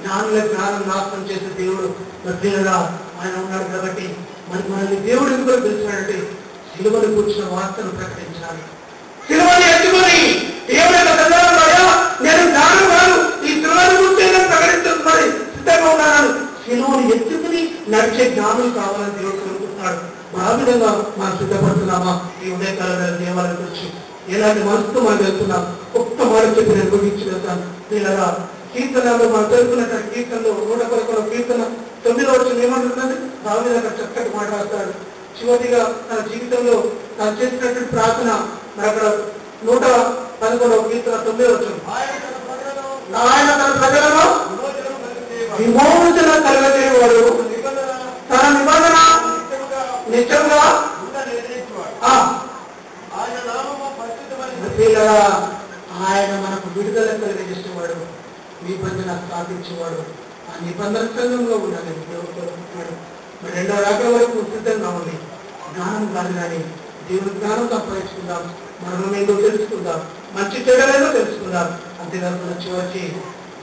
జ్ఞానుల జ్ఞానం నాశనం చేసే దేవుడు మధ్యగా ఆయన ఉన్నాడు. కాబట్టి మరి మనల్ని దేవుడు ఎందుకు పిలిచినాడంటే సిలువను కూర్చున్న వార్తను ప్రకటించాలి. సిలువని ఎత్తుకొని దేవుడి యొక్క సందర్భంలో నేను జ్ఞానం కాదు, ఈ సిలువను కూర్చొని నేను ప్రకటించుకుని సిద్ధంగా ఉన్నాను. సిలువను ఎత్తుకుని నడిచే జ్ఞానం కావాలని దేవుడు కోరుకుంటున్నాడు. ఆ విధంగా మనం సిద్ధపడుతున్నామా? ఈ ఉదయకాల దేవాలయం గురించి ఎలాంటి మనసుతో మనం వెళ్తున్నాం? ఒక్క మాట చెప్పి నేను ముగించి వెళ్తాను. దీనిలా కీర్తనలో మనం తెలుసుకున్నటువంటి కీర్తనలో 111వ కీర్తన 9వ వచనం ఏమంటున్నది? దావీదు అక్కడ చక్కటి మాట రాస్తాడు. చివరిగా తన జీవితంలో తను చేసినటువంటి ప్రార్థన మరి అక్కడ 111వ కీర్తన 9వ వచనం, ఆయన తన ప్రజలను విమోచన కలగజేయవాడు, తన నిబంధన నిత్యంగా ఆయన మనకు విడుదల కలిగజేసేవాడు, నిబంధన స్థాపించేవాడు. ఆ నిబంధన సంఘంలో ఉండాలి దేవుడు. మరి 2వ రాకడ వరకు సిద్ధంగా ఉంది. జ్ఞానం కాదు కానీ దేవుని జ్ఞానం సంపాదించుకుందాం, మనం ఏదో తెలుసుకుందాం, మంచి చెడ్డలేదో తెలుసుకుందాం. అంతేకాకుండా చివరికి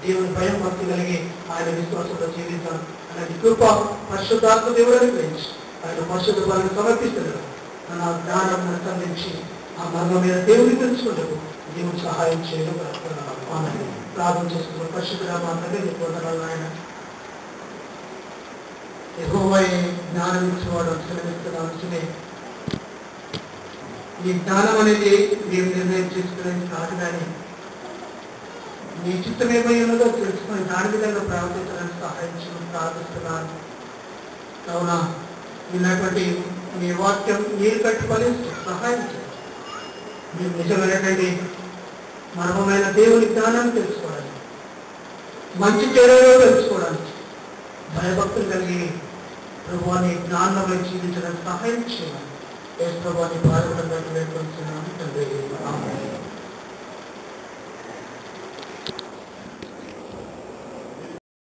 దేవుని భయం భక్తి కలిగి ఆయన విశ్వాసంలో జీవితాం. అలాంటి కృప పరిశుద్ధాత్మ దేవుడు అనుగ్రహించి ఆయన పరిశుద్ధ బలాన్ని సమర్పిస్తున్నాడు. మన జ్ఞానం సంధించి ఆ మార్గం మీద దేవుని తెలుసుకుంటూ దేవుని సహాయం చేయడం ప్రార్థన చేసుకున్నాం. పరిశుద్ధ మా తండ్రి పొందడాలు ఆయన యెహోవా జ్ఞానం ఇచ్చేవాడు అనుసరిస్తున్నాను. ఈ జ్ఞానం అనేది మేము నిర్ణయం చేసుకునేది కాదు, కానీ మీ చిత్తం ఏమై ఉన్నదో తెలుసుకుని దాని విధంగా ప్రవర్తించడానికి సహాయం చేయడం ప్రార్థిస్తున్నాను. కావున విన్నటువంటి మీ వాక్యం నీరు కట్టుకొని సహాయం చేయండి. మేము నిజమైనటువంటి మర్మమైన దేవుని జ్ఞానాన్ని తెలుసుకోవడానికి, మంచి చెడులో తెలుసుకోవడానికి భయభక్తులు కలిగి ప్రభువాన్ని జ్ఞానంలో జీవించడానికి సహాయం చేయాలి. యేసు ప్రభువాన్ని బాధపడడానికి వేడుకొంటున్నాను తండ్రి. ఆమేన్.